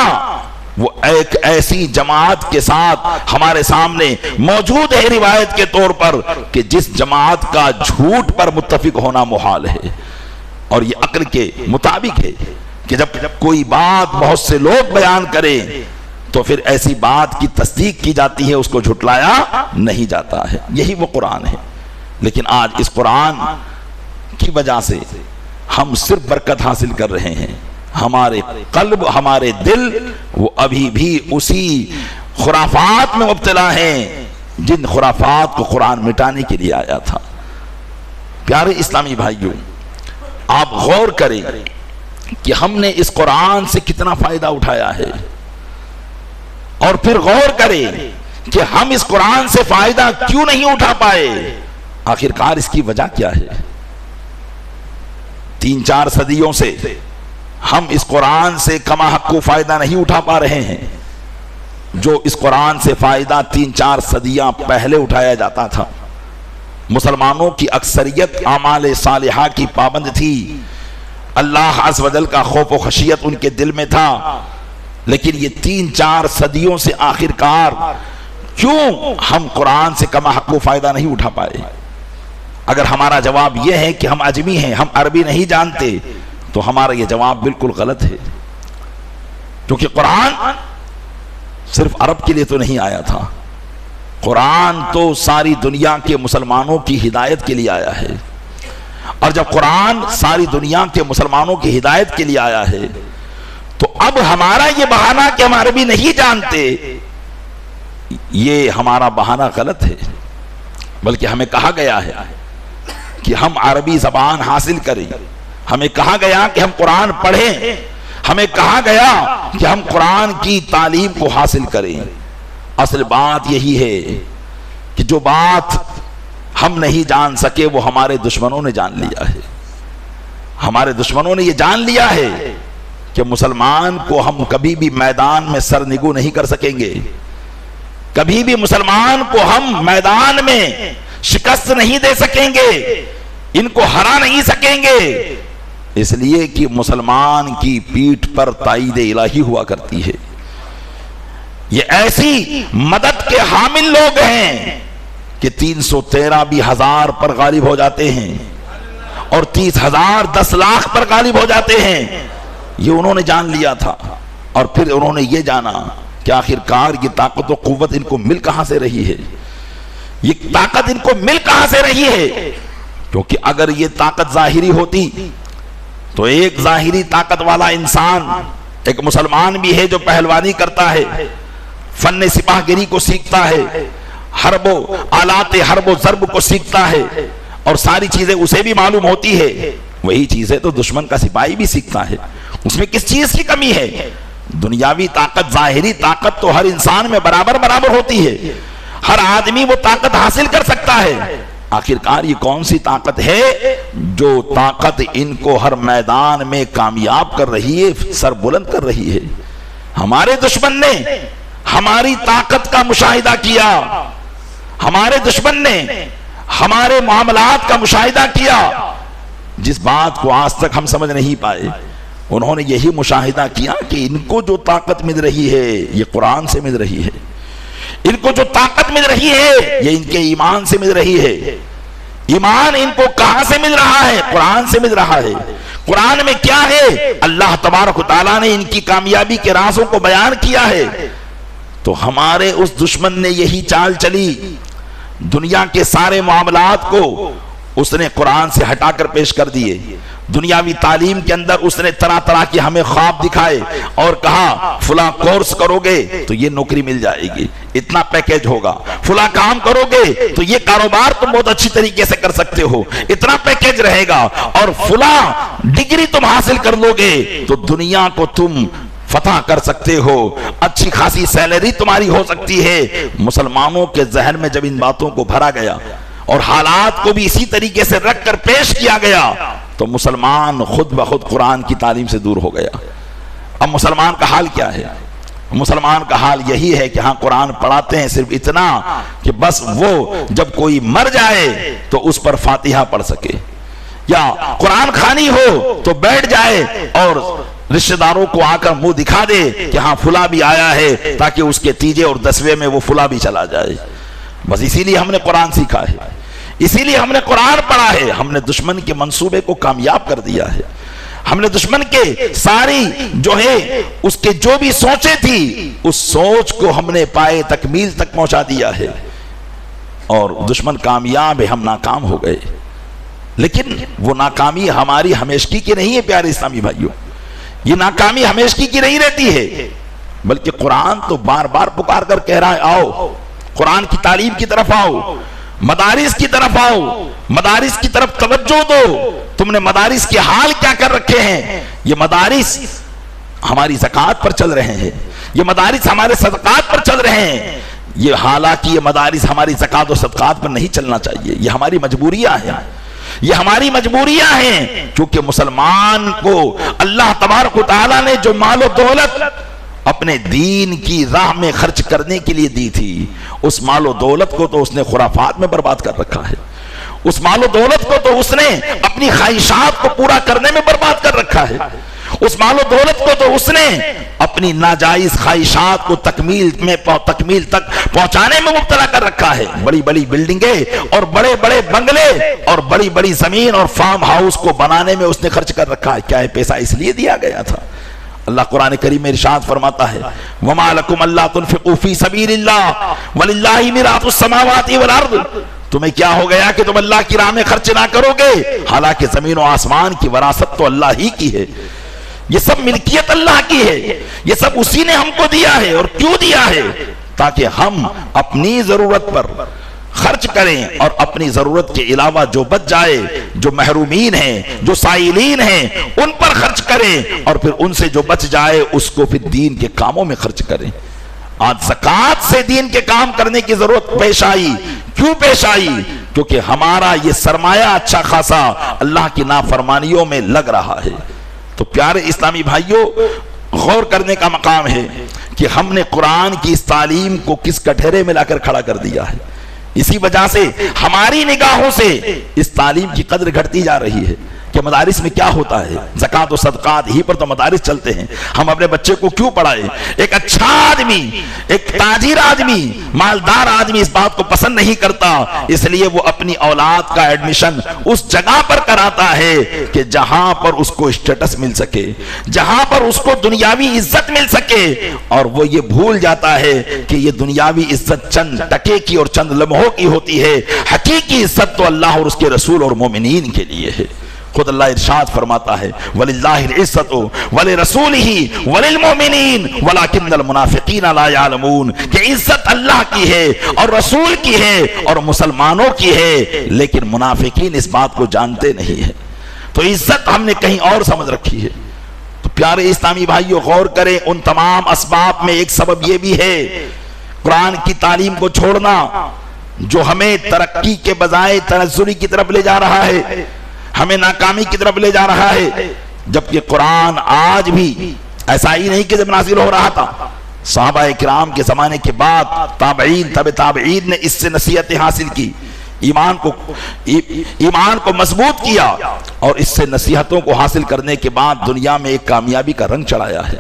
وہ ایک ایسی جماعت کے ساتھ ہمارے سامنے موجود ہے روایت کے طور پر کہ جس جماعت کا جھوٹ پر متفق ہونا محال ہے، اور یہ عقل کے مطابق ہے کہ جب کوئی بات بہت سے لوگ بیان کریں تو پھر ایسی بات کی تصدیق کی جاتی ہے، اس کو جھٹلایا نہیں جاتا ہے۔ یہی وہ قرآن ہے۔ لیکن آج اس قرآن کی وجہ سے ہم صرف برکت حاصل کر رہے ہیں، ہمارے قلب، ہمارے دل وہ ابھی بھی اسی خرافات میں مبتلا ہیں جن خرافات کو قرآن مٹانے کے لیے آیا تھا۔ پیارے اسلامی بھائیوں، آپ غور کریں کہ ہم نے اس قرآن سے کتنا فائدہ اٹھایا ہے، اور پھر غور کریں کہ ہم اس قرآن سے فائدہ کیوں نہیں اٹھا پائے۔ آخرکار اس کی وجہ کیا ہے؟ 3-4 صدیوں سے ہم اس قرآن سے کما حق کو فائدہ نہیں اٹھا پا رہے ہیں، جو اس قرآن سے فائدہ 3-4 صدیاں پہلے اٹھایا جاتا تھا۔ مسلمانوں کی اکثریت اعمال صالحہ کی پابند تھی، اللہ عز و جل کا خوف و خشیت ان کے دل میں تھا، لیکن یہ 3-4 صدیوں سے آخرکار کیوں ہم قرآن سے کما حق کو فائدہ نہیں اٹھا پائے؟ اگر ہمارا جواب یہ ہے کہ ہم عجمی ہیں، ہم عربی نہیں جانتے، تو ہمارا یہ جواب بالکل غلط ہے، کیونکہ قرآن صرف عرب کے لیے تو نہیں آیا تھا، قرآن تو ساری دنیا کے مسلمانوں کی ہدایت کے لیے آیا ہے۔ اور جب قرآن ساری دنیا کے مسلمانوں کی ہدایت کے لیے آیا ہے تو اب ہمارا یہ بہانہ کہ ہم عربی نہیں جانتے، یہ ہمارا بہانہ غلط ہے، بلکہ ہمیں کہا گیا ہے کہ ہم عربی زبان حاصل کریں، ہمیں کہا گیا کہ ہم قرآن پڑھیں، ہمیں کہا گیا کہ ہم قرآن کی تعلیم کو حاصل کریں۔ اصل بات یہی ہے کہ جو بات ہم نہیں جان سکے وہ ہمارے دشمنوں نے جان لیا ہے، ہمارے دشمنوں نے یہ جان لیا ہے کہ مسلمان کو ہم کبھی بھی میدان میں سرنگو نہیں کر سکیں گے، کبھی بھی مسلمان کو ہم میدان میں شکست نہیں دے سکیں گے، ان کو ہرا نہیں سکیں گے، اس لیے کہ مسلمان کی پیٹھ پر تائید الہی ہوا کرتی ہے۔ یہ ایسی مدد کے حامل لوگ ہیں کہ 313 بھی 1000 پر غالب ہو جاتے ہیں، اور 30,000 10 لاکھ پر غالب ہو جاتے ہیں۔ یہ انہوں نے جان لیا تھا، اور پھر انہوں نے یہ جانا کہ آخرکار یہ طاقت و قوت ان کو مل کہاں سے رہی ہے، یہ طاقت ان کو مل کہاں سے رہی ہے؟ کیونکہ اگر یہ طاقت ظاہری ہوتی تو ایک ظاہری طاقت والا انسان، ایک مسلمان بھی ہے جو پہلوانی کرتا ہے، فن سپاہ گری کو سیکھتا ہے، حرب و آلات حرب و ضرب کو سیکھتا ہے، اور ساری چیزیں اسے بھی معلوم ہوتی ہے، وہی چیزیں تو دشمن کا سپاہی بھی سیکھتا ہے۔ اس میں کس چیز کی کمی ہے؟ دنیاوی طاقت، ظاہری طاقت تو ہر انسان میں برابر برابر ہوتی ہے، ہر آدمی وہ طاقت حاصل کر سکتا ہے۔ آخرکار یہ کون سی طاقت ہے جو طاقت ان کو ہر میدان میں کامیاب کر رہی ہے، سر بلند کر رہی ہے؟ ہمارے دشمن نے ہماری طاقت کا مشاہدہ کیا، ہمارے دشمن نے ہمارے معاملات کا مشاہدہ کیا، جس بات کو آج تک ہم سمجھ نہیں پائے، انہوں نے یہی مشاہدہ کیا کہ ان کو جو طاقت مل رہی ہے یہ قرآن سے مل رہی ہے، ان کو جو طاقت مل رہی ہے یہ ان کے ایمان سے مل رہی ہے۔ ایمان ان کو کہاں سے مل رہا ہے؟ قرآن سے مل رہا ہے۔ قرآن میں کیا ہے؟ اللہ تبارک و تعالیٰ نے ان کی کامیابی کے رازوں کو بیان کیا ہے۔ تو ہمارے اس دشمن نے یہی چال چلی، دنیا کے سارے معاملات کو اس نے قرآن سے ہٹا کر پیش کر دیے، دنیاوی تعلیم کے اندر اس نے طرح طرح کی ہمیں خواب دکھائے اور کہا فلاں کورس کرو گے تو یہ نوکری مل جائے گی، اتنا پیکیج ہوگا، فلاں کام کرو گے تو یہ کاروبار تم بہت اچھی طریقے سے کر سکتے ہو، اتنا پیکیج رہے گا، اور فلاں ڈگری تم حاصل کر لو گے تو دنیا کو تم فتح کر سکتے ہو، اچھی خاصی سیلری تمہاری ہو سکتی ہے۔ مسلمانوں کے ذہن میں جب ان باتوں کو بھرا گیا اور حالات کو بھی اسی طریقے سے رکھ کر پیش کیا گیا تو مسلمان خود بخود قرآن کی تعلیم سے دور ہو گیا۔ اب مسلمان کا حال کیا ہے؟ مسلمان کا حال یہی ہے کہ ہاں قرآن پڑھاتے ہیں صرف اتنا کہ بس وہ جب کوئی مر جائے تو اس پر فاتحہ پڑھ سکے، یا قرآن خوانی ہو تو بیٹھ جائے اور رشتہ داروں کو آ کر منہ دکھا دے کہ ہاں فلاں بھی آیا ہے، تاکہ اس کے تیجے اور دسویں میں وہ فلاں بھی چلا جائے۔ بس اسی لیے ہم نے قرآن سیکھا ہے، اسی لیے ہم نے قرآن پڑھا ہے، ہم نے دشمن کے منصوبے کو کامیاب کر دیا ہے، ہم نے دشمن کے ساری جو ہے اس کے جو بھی سوچیں تھی اس سوچ کو ہم نے پائے تکمیل تک پہنچا دیا ہے، اور دشمن کامیاب ہے، ہم ناکام ہو گئے۔ لیکن وہ ناکامی ہماری ہمیشگی کی نہیں ہے پیارے اسلامی بھائیوں، یہ ناکامی ہمیشگی کی نہیں رہتی ہے، بلکہ قرآن تو بار بار پکار کر کہہ رہا ہے آؤ قرآن کی تعلیم کی طرف آؤ، مدارس کی طرف آؤ، مدارس کی طرف توجہ دو۔ تم نے مدارس کے حال کیا کر رکھے ہیں؟ یہ مدارس ہماری زکوٰۃ پر چل رہے ہیں، یہ مدارس ہمارے صدقات پر چل رہے ہیں، یہ حالانکہ یہ مدارس ہماری زکوٰۃ و صدقات پر نہیں چلنا چاہیے، یہ ہماری مجبوریاں ہیں، یہ ہماری مجبوریاں ہیں، کیونکہ مسلمان کو اللہ تبارک و تعالیٰ نے جو مال و دولت اپنے دین کی راہ میں خرچ کرنے کے لیے دی تھی، اس مال و دولت کو تو اس نے خرافات میں برباد کر رکھا ہے، اس مال و دولت کو تو اس نے اپنی خواہشات کو پورا کرنے میں برباد کر رکھا ہے، اس مال و دولت کو تو اس نے اپنی ناجائز خواہشات کو تکمیل تک پہنچانے میں مبتلا کر رکھا ہے۔ بڑی بڑی بلڈنگیں اور بڑے بڑے بنگلے اور بڑی بڑی زمین اور فارم ہاؤس کو بنانے میں اس نے خرچ کر رکھا ہے۔ کیا یہ پیسہ اس لیے دیا گیا تھا؟ اللہ قرآن کریم میں ارشاد فرماتا ہے وَمَا لَكُمْ أَلَّا تُنْفِقُوا فِي سَبِيلِ اللَّهِ وَلِلَّهِ مِيرَاثُ السَّمَاوَاتِ وَالْأَرْضِ، تمہیں کیا ہو گیا کہ تم اللہ کی راہ میں خرچ نہ کرو گے، حالانکہ زمین و آسمان کی وراثت تو اللہ ہی کی ہے، یہ سب ملکیت اللہ کی ہے، یہ سب اسی نے ہم کو دیا ہے۔ اور کیوں دیا ہے؟ تاکہ ہم اپنی ضرورت پر خرچ کریں، اور اپنی ضرورت کے علاوہ جو بچ جائے، جو محرومین ہیں، جو سائلین ہیں، ان پر خرچ کریں، اور پھر ان سے جو بچ جائے اس کو پھر دین کے کاموں میں خرچ کریں۔ آج زکوٰۃ سے دین کے کام کرنے کی ضرورت پیش آئی، کیوں پیش آئی؟ کیونکہ ہمارا یہ سرمایہ اچھا خاصا اللہ کی نافرمانیوں میں لگ رہا ہے۔ تو پیارے اسلامی بھائیوں، غور کرنے کا مقام ہے کہ ہم نے قرآن کی اس تعلیم کو کس کٹہرے میں لا کر کھڑا کر دیا ہے۔ اسی وجہ سے ہماری نگاہوں سے اس تعلیم کی قدر گھٹتی جا رہی ہے کہ مدارس میں کیا ہوتا ہے، زکوٰۃ و صدقات ہی پر تو مدارس چلتے ہیں، ہم اپنے بچے کو کیوں پڑھائے؟ ایک اچھا آدمی، ایک تاجر آدمی، مالدار آدمی اس بات کو پسند نہیں کرتا، اس لیے وہ اپنی اولاد کا ایڈمیشن اس جگہ پر کراتا ہے کہ جہاں پر اس کو اسٹیٹس مل سکے، جہاں پر اس کو دنیاوی عزت مل سکے، اور وہ یہ بھول جاتا ہے کہ یہ دنیاوی عزت چند ٹکے کی اور چند لمحوں کی ہوتی ہے، حقیقی عزت تو اللہ اور اس کے رسول اور مومنین کے لیے ہے۔ خود اللہ ارشاد فرماتا ہے وَلِلَّهِ الْعِزَّةُ وَلِرَسُولِهِ وَلِلْمُؤْمِنِينَ وَلَكِنَّ الْمُنَافِقِينَ لَا يَعْلَمُونَ، کہ عزت اللہ کی ہے اور رسول کی ہے اور مسلمانوں کی ہے، لیکن منافقین اس بات کو جانتے نہیں ہیں۔ تو عزت ہم نے کہیں اور سمجھ رکھی ہے۔ تو پیارے اسلامی بھائیوں، غور کریں، ان تمام اسباب میں ایک سبب یہ بھی ہے قرآن کی تعلیم کو چھوڑنا، جو ہمیں ترقی کے بجائے تنزلی کی طرف لے جا رہا ہے، ہمیں ناکامی کی طرف لے جا رہا ہے۔ جبکہ قرآن آج بھی ایسا ہی نہیں کہ جب نازل ہو رہا تھا، صحابہ کرام کے زمانے کے بعد تابعین تبع تابعین نے اس سے نصیحتیں حاصل کی، ایمان کو مضبوط کیا، اور اس سے نصیحتوں کو حاصل کرنے کے بعد دنیا میں ایک کامیابی کا رنگ چڑھایا ہے۔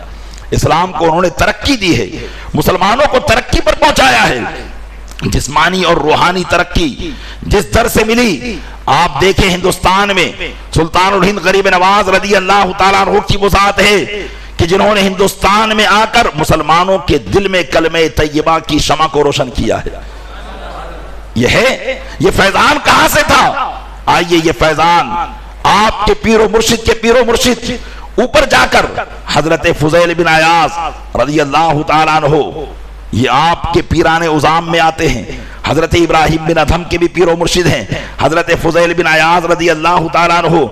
اسلام کو انہوں نے ترقی دی ہے، مسلمانوں کو ترقی پر پہنچایا ہے۔ جسمانی اور روحانی ترقی جس در سے ملی، آپ دیکھیں ہندوستان میں سلطان الہند غریب نواز رضی اللہ تعالیٰ عنہ کی وہ ذات ہے کہ جنہوں نے ہندوستان میں آ کر مسلمانوں کے دل میں کلمہ طیبہ کی شمع کو روشن کیا ہے۔ یہ فیضان کہاں سے تھا؟ آئیے یہ فیضان آپ کے پیر و مرشد کے پیر و مرشد اوپر جا کر حضرت فضیل بن عیاض رضی اللہ تعالیٰ عنہ، یہ آپ کے پیران عظام میں آتے ہیں، حضرت ابراہیم بن ادھم کے بھی پیر و مرشد ہیں، حضرت فضیل بن عیاض رضی اللہ تعالیٰ عنہ۔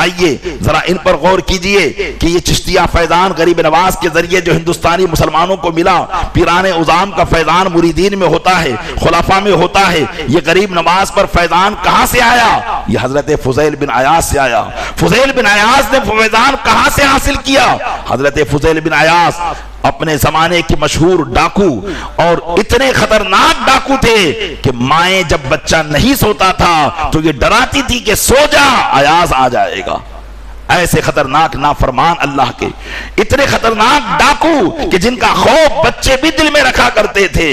آئیے ذرا ان پر غور کیجئے کہ یہ چشتیہ فیضان غریب نواز کے ذریعے جو ہندوستانی مسلمانوں کو ملا، پیران عظام کا فیضان مریدین میں ہوتا ہے، خلفاء میں ہوتا ہے، یہ غریب نواز پر فیضان کہاں سے آیا؟ یہ حضرت فضیل بن عیاض سے آیا۔ فضیل بن عیاض نے فیضان کہاں سے حاصل کیا؟ حضرت فضیل بن عیاض اپنے زمانے کے مشہور ڈاکو، اور اتنے خطرناک ڈاکو تھے کہ مائیں جب بچہ نہیں سوتا تھا تو یہ ڈراتی تھی کہ سو جا، عیاض آ جائے گا، ایسے خطرناک نافرمان اللہ کے، اتنے خطرناک ڈاکو کہ جن کا خوف بچے بھی دل میں رکھا کرتے تھے،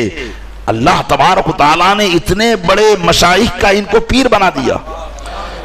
اللہ تبارک و تعالیٰ نے اتنے بڑے مشائخ کا ان کو پیر بنا دیا۔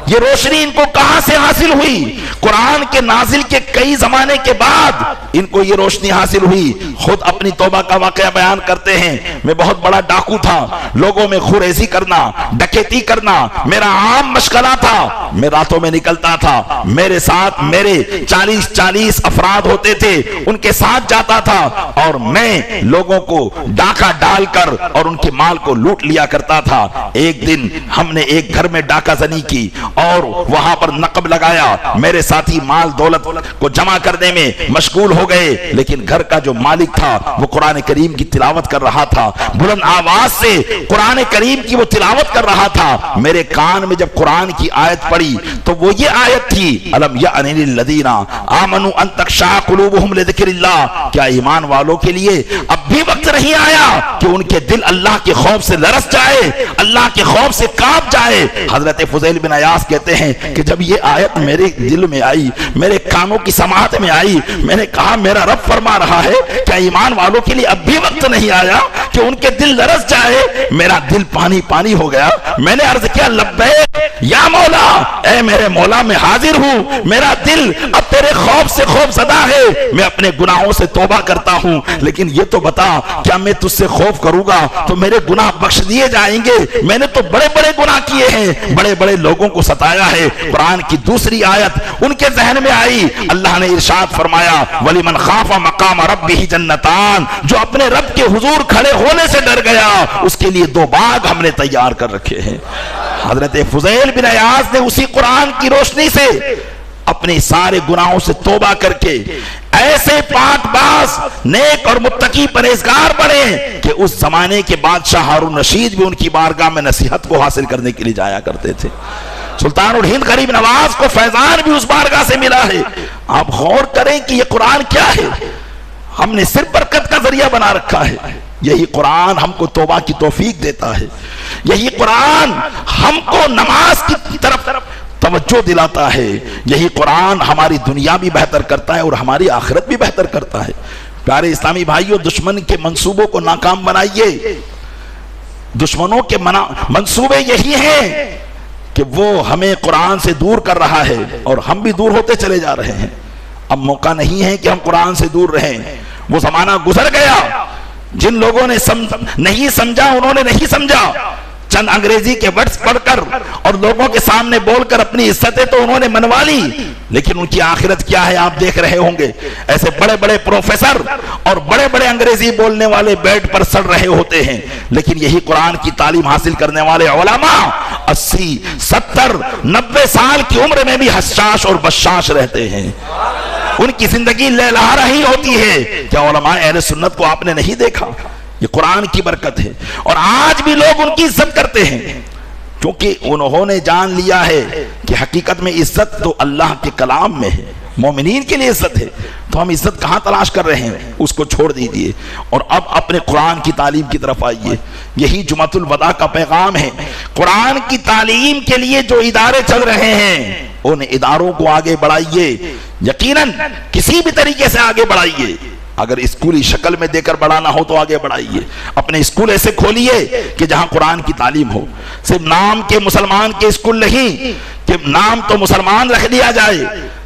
یہ روشنی ان کو کہاں سے حاصل ہوئی؟ قرآن کے نازل کے کئی زمانے کے بعد ان کو یہ روشنی حاصل ہوئی۔ خود اپنی توبہ کا واقعہ بیان کرتے ہیں، میں بہت بڑا ڈاکو تھا، لوگوں میں خوریزی کرنا، ڈکیتی کرنا میرا عام مشغلہ تھا، میں راتوں میں نکلتا تھا، میرے ساتھ میرے 40 افراد ہوتے تھے، ان کے ساتھ جاتا تھا اور میں لوگوں کو ڈاکہ ڈال کر اور ان کے مال کو لوٹ لیا کرتا تھا۔ ایک دن ہم نے ایک گھر میں ڈاکہ زنی کی اور وہاں پر نقب لگایا، میرے ساتھی مال دولت کو جمع کرنے میں مشغول ہو گئے، لیکن گھر کا جو مالک تھا وہ قرآن کریم کی تلاوت کر رہا تھا، بلند آواز سے قرآن کریم کی وہ تلاوت کر رہا تھا۔ میرے کان میں جب قرآن کی آیت پڑی تو وہ یہ آیت تھی، الم یأن للذین آمنوا ان تخشع قلوبہم لذکر اللہ، کیا ایمان والوں کے لیے اب بھی وقت نہیں آیا کہ ان کے دل اللہ کے خوف سے لرز جائے، اللہ کے خوف سے کانپ جائے؟ حضرت فضیل بن عیاض کہتے ہیں کہ جب یہ آیت میرے دل میں آئی، میرے کانوں کی سماعت میں آئی، میں نے کہا میرا رب فرما رہا ہے کیا ایمان والوں کے لیے اب بھی وقت نہیں آیا کہ ان کے دل لرز جائے؟ میرا دل پانی پانی ہو گیا، میں نے عرض کیا لبیک یا مولا، اے میرے مولا میں حاضر ہوں، میرا دل اب تیرے خوف سے خوف زدہ ہے، میں اپنے گناہوں سے توبہ کرتا ہوں، لیکن یہ تو بتا کیا میں تجھ سے خوف کروں گا تو میرے گناہ بخش دیے جائیں گے؟ میں نے تو بڑے بڑے گناہ کیے ہیں، بڑے بڑے لوگوں کو ستایا ہے۔ قرآن کی دوسری آیت ان کے ذہن میں آئی، اللہ نے ارشاد فرمایا وَلِمَنْ خَافَ مَقَامَ رَبِّهِ جَنَّتَانِ، جو اپنے رب کے حضور کھڑے ہونے سے ڈر گیا اس کے لیے 2 باغ ہم نے تیار کر رکھے ہیں۔ حضرت فضیل بن عیاض نے اسی قرآن کی روشنی سے اپنے سارے گناہوں سے توبہ کر کے ایسے پاک باز نیک اور متقی پرہیزگار بنے کہ اس زمانے کے بادشاہ ہارون رشید بھی ان کی بارگاہ میں نصیحت کو حاصل کرنے کے لیے جایا کرتے تھے۔ سلطان الہند غریب نواز کو فیضان بھی اس بارگاہ سے ملا ہے۔ آپ غور کریں کہ یہ قرآن کیا ہے، ہم نے صرف برکت کا ذریعہ بنا رکھا ہے۔ یہی قرآن ہم کو توبہ کی توفیق دیتا ہے، یہی قرآن ہم کو نماز کی طرف توجہ دلاتا ہے، یہی قرآن ہماری دنیا بھی بہتر کرتا ہے اور ہماری آخرت بھی بہتر کرتا ہے۔ پیارے اسلامی بھائیوں، دشمن کے منصوبوں کو ناکام بنائیے۔ دشمنوں کے منصوبے یہی ہیں کہ وہ ہمیں قرآن سے دور کر رہا ہے اور ہم بھی دور ہوتے چلے جا رہے ہیں۔ اب موقع نہیں ہے کہ ہم قرآن سے دور رہیں، وہ زمانہ گزر گیا۔ جن لوگوں نے نہیں سمجھا انہوں نے نہیں سمجھا، چند انگریزی کے ورڈز پڑھ کر اور لوگوں کے سامنے بول کر اپنی عزتیں تو انہوں نے منوا لی، لیکن ان کی آخرت کیا ہے آپ دیکھ رہے ہوں گے۔ ایسے بڑے بڑے پروفیسر اور بڑے بڑے انگریزی بولنے والے بیڈ پر سڑ رہے ہوتے ہیں، لیکن یہی قرآن کی تعلیم حاصل کرنے والے علماء 80 70 90 سال کی عمر میں بھی حشاش اور بشاش رہتے ہیں، ان کی زندگی لہلہا رہی ہوتی ہے۔ کیا علماء اہل سنت کو آپ نے نہیں دیکھا؟ یہ قرآن کی برکت ہے، اور آج بھی لوگ ان کی عزت کرتے ہیں کیونکہ انہوں نے جان لیا ہے کہ حقیقت میں عزت تو اللہ کے کلام میں ہے، مومنین کے لیے عزت ہے۔ تو ہم عزت کہاں تلاش کر رہے ہیں؟ اس کو چھوڑ دیجئے اور اب اپنے قرآن کی تعلیم کی طرف آئیے۔ یہی جمعۃ الوداع کا پیغام ہے۔ قرآن کی تعلیم کے لیے جو ادارے چل رہے ہیں ان اداروں کو آگے بڑھائیے، یقیناً کسی بھی طریقے سے آگے بڑھائیے۔ اگر اسکولی شکل میں دے کر بڑھانا ہو تو آگے بڑھائیے، اپنے اسکول ایسے کھولیے کہ جہاں قرآن کی تعلیم ہو۔ صرف نام کے مسلمان کے اسکول نہیں کہ نام تو مسلمان رکھ لیا جائے،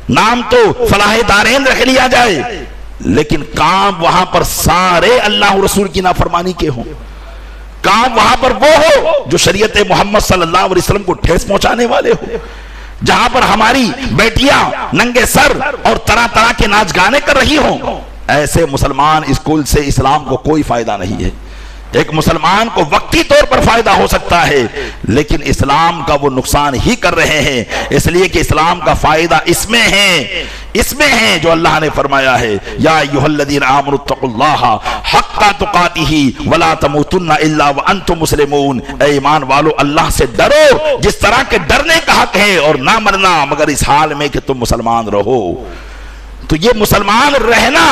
نام تو فلاح دارین رکھ لیا جائے، لیکن کام وہاں پر سارے اللہ رسول کی نافرمانی کے ہوں، کام وہاں پر وہ ہو جو شریعت محمد صلی اللہ علیہ وسلم کو ٹھیس پہنچانے والے ہو، جہاں پر ہماری بیٹیاں ننگے سر اور طرح طرح کے ناچ گانے کر رہی ہوں۔ ایسے مسلمان اسکول سے اسلام کو کوئی فائدہ نہیں ہے۔ ایک مسلمان کو وقتی طور پر فائدہ ہو سکتا ہے، لیکن اسلام کا وہ نقصان ہی کر رہے ہیں، اس لیے کہ اسلام کا فائدہ اس میں ہے جو اللہ نے فرمایا ہے یا ایھا الذین آمنوا اتقوا اللہ حق تقاتہ ولا تموتن الا وانتم مسلمون، اے ایمان والو اللہ سے ڈرو جس طرح کے ڈرنے کا حق ہے، اور نہ مرنا مگر اس حال میں کہ تم مسلمان رہو۔ تو یہ مسلمان رہنا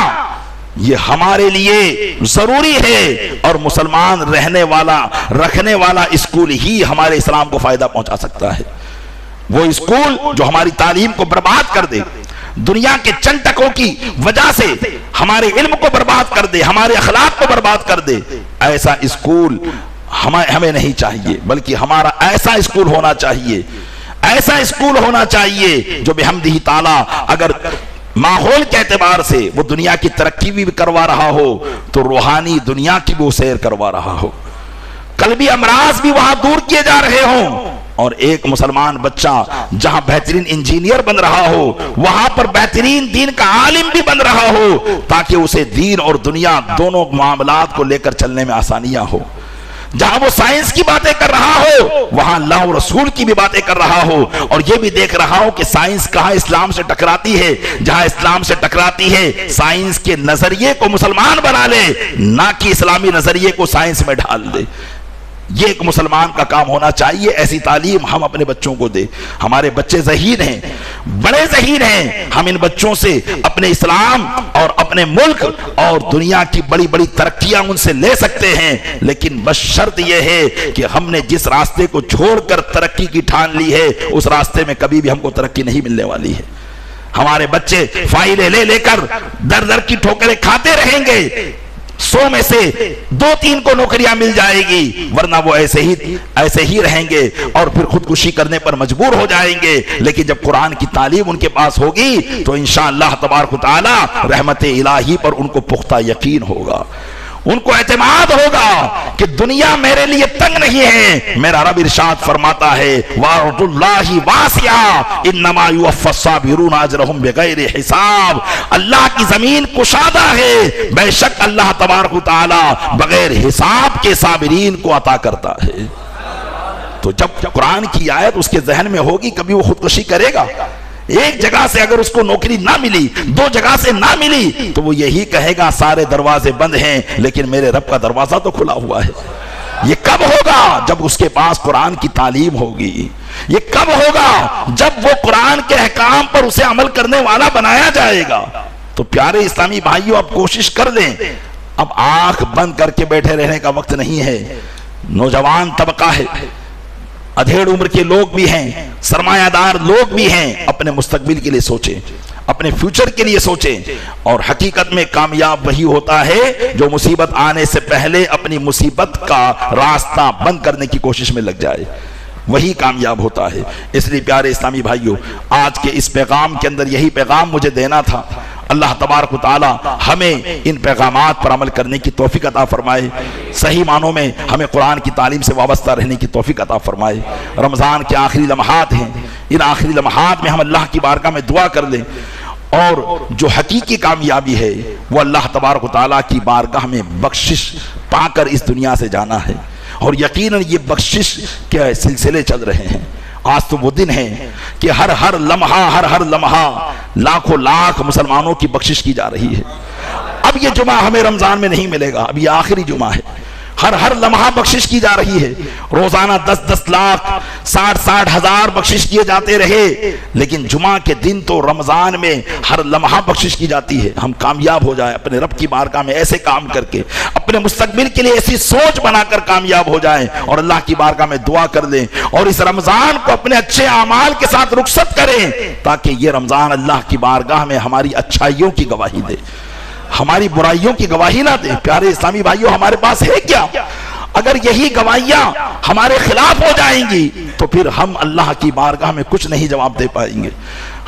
یہ ہمارے لیے ضروری ہے، اور مسلمان رکھنے والا اسکول ہی ہمارے اسلام کو فائدہ پہنچا سکتا ہے۔ وہ اسکول جو ہماری تعلیم کو برباد کر دے، دنیا کے چند ٹکوں کی وجہ سے ہمارے علم کو برباد کر دے، ہمارے اخلاق کو برباد کر دے، ایسا اسکول ہمیں نہیں چاہیے، بلکہ ہمارا ایسا اسکول ہونا چاہیے، ایسا اسکول ہونا چاہیے جو بحمدہ تعالی اگر ماحول کے اعتبار سے وہ دنیا کی ترقی بھی کروا رہا ہو تو روحانی دنیا کی بھی وہ سیر کروا رہا ہو، قلبی امراض بھی وہاں دور کیے جا رہے ہوں، اور ایک مسلمان بچہ جہاں بہترین انجینئر بن رہا ہو وہاں پر بہترین دین کا عالم بھی بن رہا ہو، تاکہ اسے دین اور دنیا دونوں معاملات کو لے کر چلنے میں آسانیاں ہو۔ جہاں وہ سائنس کی باتیں کر رہا ہو وہاں اللہ اور رسول کی بھی باتیں کر رہا ہو، اور یہ بھی دیکھ رہا ہو کہ سائنس کہاں اسلام سے ٹکراتی ہے، جہاں اسلام سے ٹکراتی ہے سائنس کے نظریے کو مسلمان بنا لے، نہ کہ اسلامی نظریے کو سائنس میں ڈال دے۔ یہ ایک مسلمان کا کام ہونا چاہیے، ایسی تعلیم ہم اپنے بچوں کو دے۔ ہمارے بچے ذہین ہیں، بڑے ذہین ہیں، ہم ان بچوں سے اپنے اسلام اور اپنے ملک اور دنیا کی بڑی بڑی ترقیاں ان سے لے سکتے ہیں، لیکن بس شرط یہ ہے کہ ہم نے جس راستے کو چھوڑ کر ترقی کی ٹھان لی ہے اس راستے میں کبھی بھی ہم کو ترقی نہیں ملنے والی ہے۔ ہمارے بچے فائلیں لے کر در در کی ٹھوکریں کھاتے رہیں گے، 100 میں سے 2-3 کو نوکریاں مل جائے گی، ورنہ وہ ایسے ہی رہیں گے اور پھر خودکشی کرنے پر مجبور ہو جائیں گے۔ لیکن جب قرآن کی تعلیم ان کے پاس ہوگی تو انشاءاللہ تبارک و تعالی رحمت الہی پر ان کو پختہ یقین ہوگا، ان کو اعتماد ہوگا کہ دنیا میرے لیے تنگ نہیں ہے۔ میرا رب ارشاد فرماتا ہے وَأَرْضُ اللَّهِ وَاسِعَةٌ إِنَّمَا يُوَفَّى الصَّابِرُونَ أَجْرَهُمْ بِغَيْرِ حساب۔ اللہ کی زمین کشادہ ہے، بے شک اللہ تبارک و تعالی بغیر حساب کے صابرین کو عطا کرتا ہے۔ تو جب قرآن کی آیت اس کے ذہن میں ہوگی کبھی وہ خودکشی کرے گا؟ ایک جگہ سے اگر اس کو نوکری نہ ملی، 2 جگہ سے نہ ملی، تو وہ یہی کہے گا سارے دروازے بند ہیں لیکن میرے رب کا دروازہ تو کھلا ہوا ہے۔ یہ کب ہوگا؟ جب اس کے پاس قرآن کی تعلیم ہوگی۔ یہ کب ہوگا؟ جب وہ قرآن کے احکام پر اسے عمل کرنے والا بنایا جائے گا۔ تو پیارے اسلامی بھائیوں، اب کوشش کر لیں، اب آنکھ بند کر کے بیٹھے رہنے کا وقت نہیں ہے۔ نوجوان طبقہ ہے، ادھیڑ عمر کے لوگ بھی ہیں، سرمایہ دار لوگ بھی ہیں، اپنے مستقبل کے لیے سوچیں، اپنے فیوچر کے لیے سوچیں، اور حقیقت میں کامیاب وہی ہوتا ہے جو مصیبت آنے سے پہلے اپنی مصیبت کا راستہ بند کرنے کی کوشش میں لگ جائے، وہی کامیاب ہوتا ہے۔ اس لیے پیارے اسلامی بھائیوں، آج کے اس پیغام کے اندر یہی پیغام مجھے دینا تھا۔ اللہ تبارک و تعالی ہمیں ان پیغامات پر عمل کرنے کی توفیق عطا فرمائے، صحیح معنوں میں ہمیں قرآن کی تعلیم سے وابستہ رہنے کی توفیق عطا فرمائے۔ رمضان کے آخری لمحات ہیں، ان آخری لمحات میں ہم اللہ کی بارگاہ میں دعا کر لیں، اور جو حقیقی کامیابی ہے وہ اللہ تبارک و تعالی کی بارگاہ میں بخشش پا کر اس دنیا سے جانا ہے، اور یقیناً یہ بخشش کے سلسلے چل رہے ہیں۔ آج تو وہ دن ہے کہ ہر لمحہ لاکھوں لاکھ مسلمانوں کی بخشش کی جا رہی ہے۔ اب یہ جمعہ ہمیں رمضان میں نہیں ملے گا، اب یہ آخری جمعہ ہے۔ ہر لمحہ بخشش کی جا رہی ہے، روزانہ 10 لاکھ 60 ہزار بخشش کیے جاتے رہے، لیکن جمعہ کے دن تو رمضان میں ہر لمحہ بخشش کی جاتی ہے۔ ہم کامیاب ہو جائیں اپنے رب کی بارگاہ میں ایسے کام کر کے، اپنے مستقبل کے لیے ایسی سوچ بنا کر کامیاب ہو جائیں، اور اللہ کی بارگاہ میں دعا کر لیں، اور اس رمضان کو اپنے اچھے اعمال کے ساتھ رخصت کریں، تاکہ یہ رمضان اللہ کی بارگاہ میں ہماری اچھائیوں کی گواہی دے، ہماری برائیوں کی گواہی نہ دے۔ پیارے اسلامی بھائیوں، ہمارے پاس ہے کیا؟ اگر یہی گواہیاں ہمارے خلاف ہو جائیں گی تو پھر ہم اللہ کی بارگاہ میں کچھ نہیں جواب دے پائیں گے،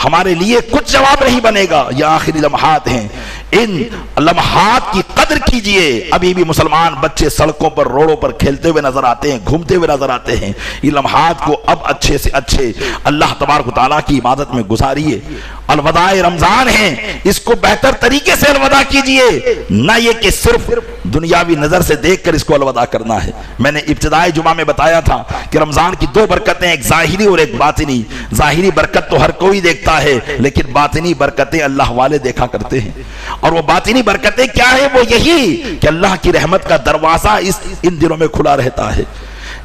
ہمارے لیے کچھ جواب نہیں بنے گا۔ یہ آخری لمحات ہیں، ان لمحات کی قدر کیجئے۔ ابھی بھی مسلمان بچے سڑکوں پر، روڈوں پر کھیلتے ہوئے نظر آتے ہیں، گھومتے ہوئے نظر آتے ہیں۔ ان لمحات کو اب اچھے سے اچھے اللہ تبارک و تعالیٰ کی عبادت میں گزاریے۔ الوداع رمضان ہے، اس کو بہتر طریقے سے الوداع کیجئے، نہ یہ کہ صرف دنیاوی نظر سے دیکھ کر اس کو الوداع کرنا ہے۔ میں نے ابتدائی جمعہ میں بتایا تھا کہ رمضان کی 2 برکتیں، ایک ظاہری اور ایک باطنی۔ ظاہری برکت تو ہر کوئی دیکھتا ہے، لیکن باطنی برکتیں اللہ والے دیکھا کرتے ہیں۔ اور وہ باطنی برکتیں کیا ہے؟ وہ یہی کہ اللہ کی رحمت کا دروازہ ان دنوں میں کھلا رہتا ہے۔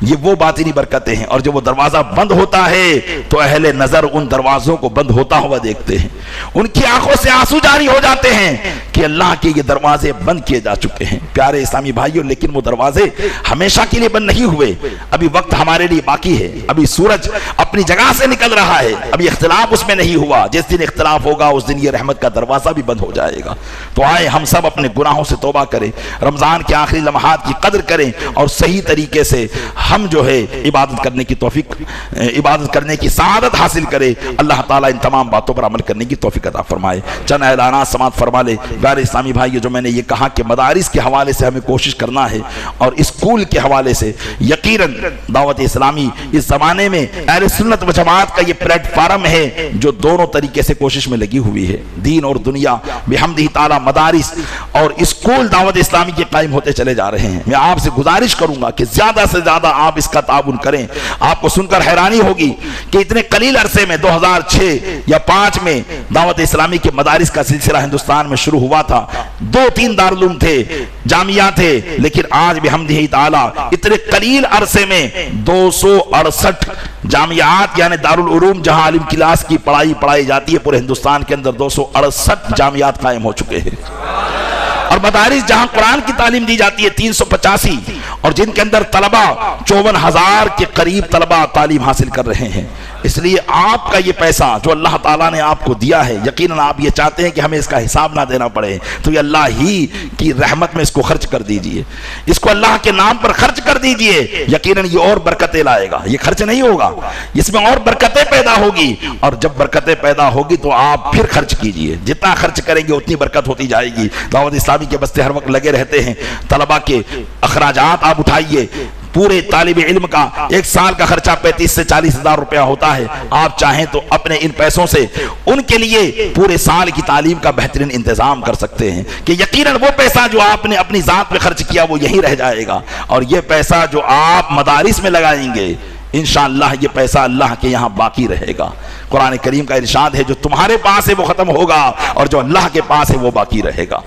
یہ وہ باطنی برکتیں ہیں، اور جب وہ دروازہ بند ہوتا ہے تو اہل نظر ان دروازوں کو بند ہوتا ہوا دیکھتے ہیں، ان کی آنکھوں سے آنسو جاری ہو جاتے ہیں کہ اللہ کے یہ دروازے بند کیے جا چکے ہیں پیارے اسلامی بھائیوں، لیکن وہ دروازے ہمیشہ کے لیے بند نہیں ہوئے، ابھی وقت ہمارے لیے باقی ہے، ابھی سورج اپنی جگہ سے نکل رہا ہے، ابھی اختلاف اس میں نہیں ہوا، جس دن اختلاف ہوگا اس دن یہ رحمت کا دروازہ بھی بند ہو جائے گا۔ تو آئے ہم سب اپنے گناہوں سے توبہ کریں، رمضان کے آخری لمحات کی قدر کریں اور صحیح طریقے سے ہم جو ہے عبادت کرنے کی توفیق، عبادت کرنے کی سعادت حاصل کرے۔ اللہ تعالیٰ ان تمام باتوں پر عمل کرنے کی توفیق عطا فرمائے۔ چند اعلانات سماعت فرما لے پیارے اسلامی بھائی، جو میں نے یہ کہا کہ مدارس کے حوالے سے ہمیں کوشش کرنا ہے اور اسکول کے حوالے سے یقیناً دعوت اسلامی اس زمانے میں اہل سنت و جماعت کا یہ پلیٹ فارم ہے جو دونوں طریقے سے کوشش میں لگی ہوئی ہے، دین اور دنیا بحمدہ تعالی مدارس اور اسکول دعوت اسلامی کے قائم ہوتے چلے جا رہے ہیں۔ میں آپ سے گزارش کروں گا کہ زیادہ سے زیادہ آپ اس کا تعاون کریں۔ آپ کو سن کر حیرانی ہوگی کہ اتنے قلیل عرصے میں 2006 یا 2005 میں دعوت اسلامی کے مدارس کا سلسلہ ہندوستان میں شروع ہوا تھا، 2-3 دارالعلوم تھے، جامعات تھے، لیکن آج بحمدہ تعالی اتنے قلیل عرصے میں 268 جامعات یعنی دارالعلوم جہاں عالم کلاس کی پڑھائی جاتی ہے پورے ہندوستان کے اندر 268 جامعات قائم ہو چکے ہیں، اور مدارس جہاں قرآن کی تعلیم دی جاتی ہے 385، اور جن کے اندر طلبہ 54,000 کے قریب طلبہ تعلیم حاصل کر رہے ہیں۔ اس لیے آپ کا یہ پیسہ جو اللہ تعالیٰ نے آپ کو دیا ہے، یقیناً آپ یہ چاہتے ہیں کہ ہمیں اس کا حساب نہ دینا پڑے، تو یہ اللہ ہی کی رحمت میں اس کو خرچ کر دیجئے، اس کو اللہ کے نام پر خرچ کر دیجئے، یقیناً یہ اور برکتیں لائے گا، یہ خرچ نہیں ہوگا، اس میں اور برکتیں پیدا ہوگی، اور جب برکتیں پیدا ہوگی تو آپ پھر خرچ کیجئے، جتنا خرچ کریں گے اتنی برکت ہوتی جائے گی۔ دعوت اسلامی کے بستے ہر وقت لگے رہتے ہیں، طلبہ کے اخراجات آپ اٹھائیے، پورے طالب علم کا ایک سال کا خرچہ 35 سے 40 ہزار روپیہ ہوتا ہے، آپ چاہیں تو اپنے ان پیسوں سے ان کے لیے پورے سال کی تعلیم کا بہترین انتظام کر سکتے ہیں کہ یقیناً وہ پیسہ جو آپ نے اپنی ذات پہ خرچ کیا وہ یہی رہ جائے گا، اور یہ پیسہ جو آپ مدارس میں لگائیں گے انشاءاللہ یہ پیسہ اللہ کے یہاں باقی رہے گا۔ قرآن کریم کا ارشاد ہے جو تمہارے پاس ہے وہ ختم ہوگا اور جو اللہ کے پاس ہے وہ باقی رہے گا۔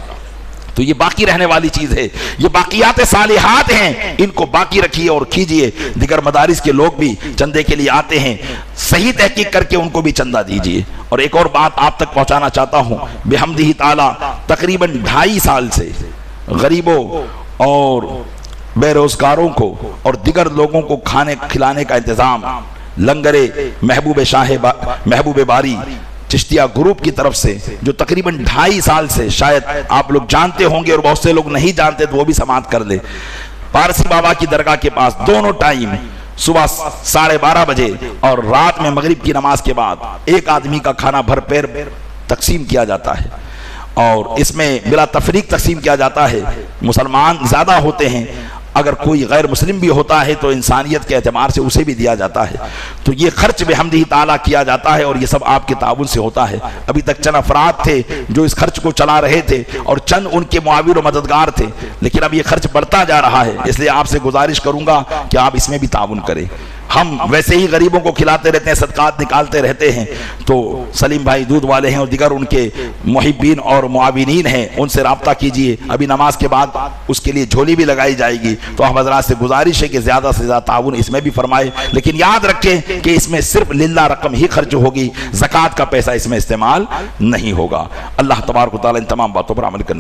تو یہ باقی رہنے والی چیز ہے، یہ باقیات صالحات ہیں، ان کو باقی رکھیے اور کیجئے۔ دیگر مدارس کے لوگ بھی چندے کے لیے آتے ہیں، صحیح تحقیق کر کے ان کو بھی چندہ دیجئے۔ اور ایک اور بات آپ تک پہنچانا چاہتا ہوں، بحمدہ تعالی تقریباً 2.5 سال سے غریبوں اور بے روزگاروں کو اور دیگر لوگوں کو کھانے کھلانے کا انتظام لنگر محبوب باری چشتیہ گروپ کی طرف سے جو تقریباً 2.5 سال سے، شاید آپ لوگ جانتے ہوں گے اور بہت سے لوگ نہیں جانتے تو وہ بھی سماعت کر لے، پارسی بابا کی درگاہ کے پاس دونوں ٹائم صبح 12:30 بجے اور رات میں مغرب کی نماز کے بعد ایک آدمی کا کھانا بھر پیر تقسیم کیا جاتا ہے، اور اس میں بلا تفریق تقسیم کیا جاتا ہے۔ مسلمان زیادہ ہوتے ہیں، اگر کوئی غیر مسلم بھی ہوتا ہے تو انسانیت کے اعتبار سے اسے بھی دیا جاتا ہے۔ تو یہ خرچ بحمدہ تعالیٰ کیا جاتا ہے اور یہ سب آپ کے تعاون سے ہوتا ہے۔ ابھی تک چند افراد تھے جو اس خرچ کو چلا رہے تھے اور چند ان کے معاون و مددگار تھے، لیکن اب یہ خرچ بڑھتا جا رہا ہے، اس لیے آپ سے گزارش کروں گا کہ آپ اس میں بھی تعاون کریں۔ ہم ویسے ہی غریبوں کو کھلاتے رہتے ہیں، صدقات نکالتے رہتے ہیں، تو سلیم بھائی دودھ والے ہیں اور دیگر ان کے محبین اور معاونین ہیں، ان سے رابطہ کیجئے۔ ابھی نماز کے بعد اس کے لیے جھولی بھی لگائی جائے گی، تو ہم حضرات سے گزارش ہے کہ زیادہ سے زیادہ تعاون اس میں بھی فرمائے، لیکن یاد رکھیں کہ اس میں صرف للہ رقم ہی خرچ ہوگی، زکوٰۃ کا پیسہ اس میں استعمال نہیں ہوگا۔ اللہ تبارک و تعالیٰ ان تمام باتوں پر عمل کرنے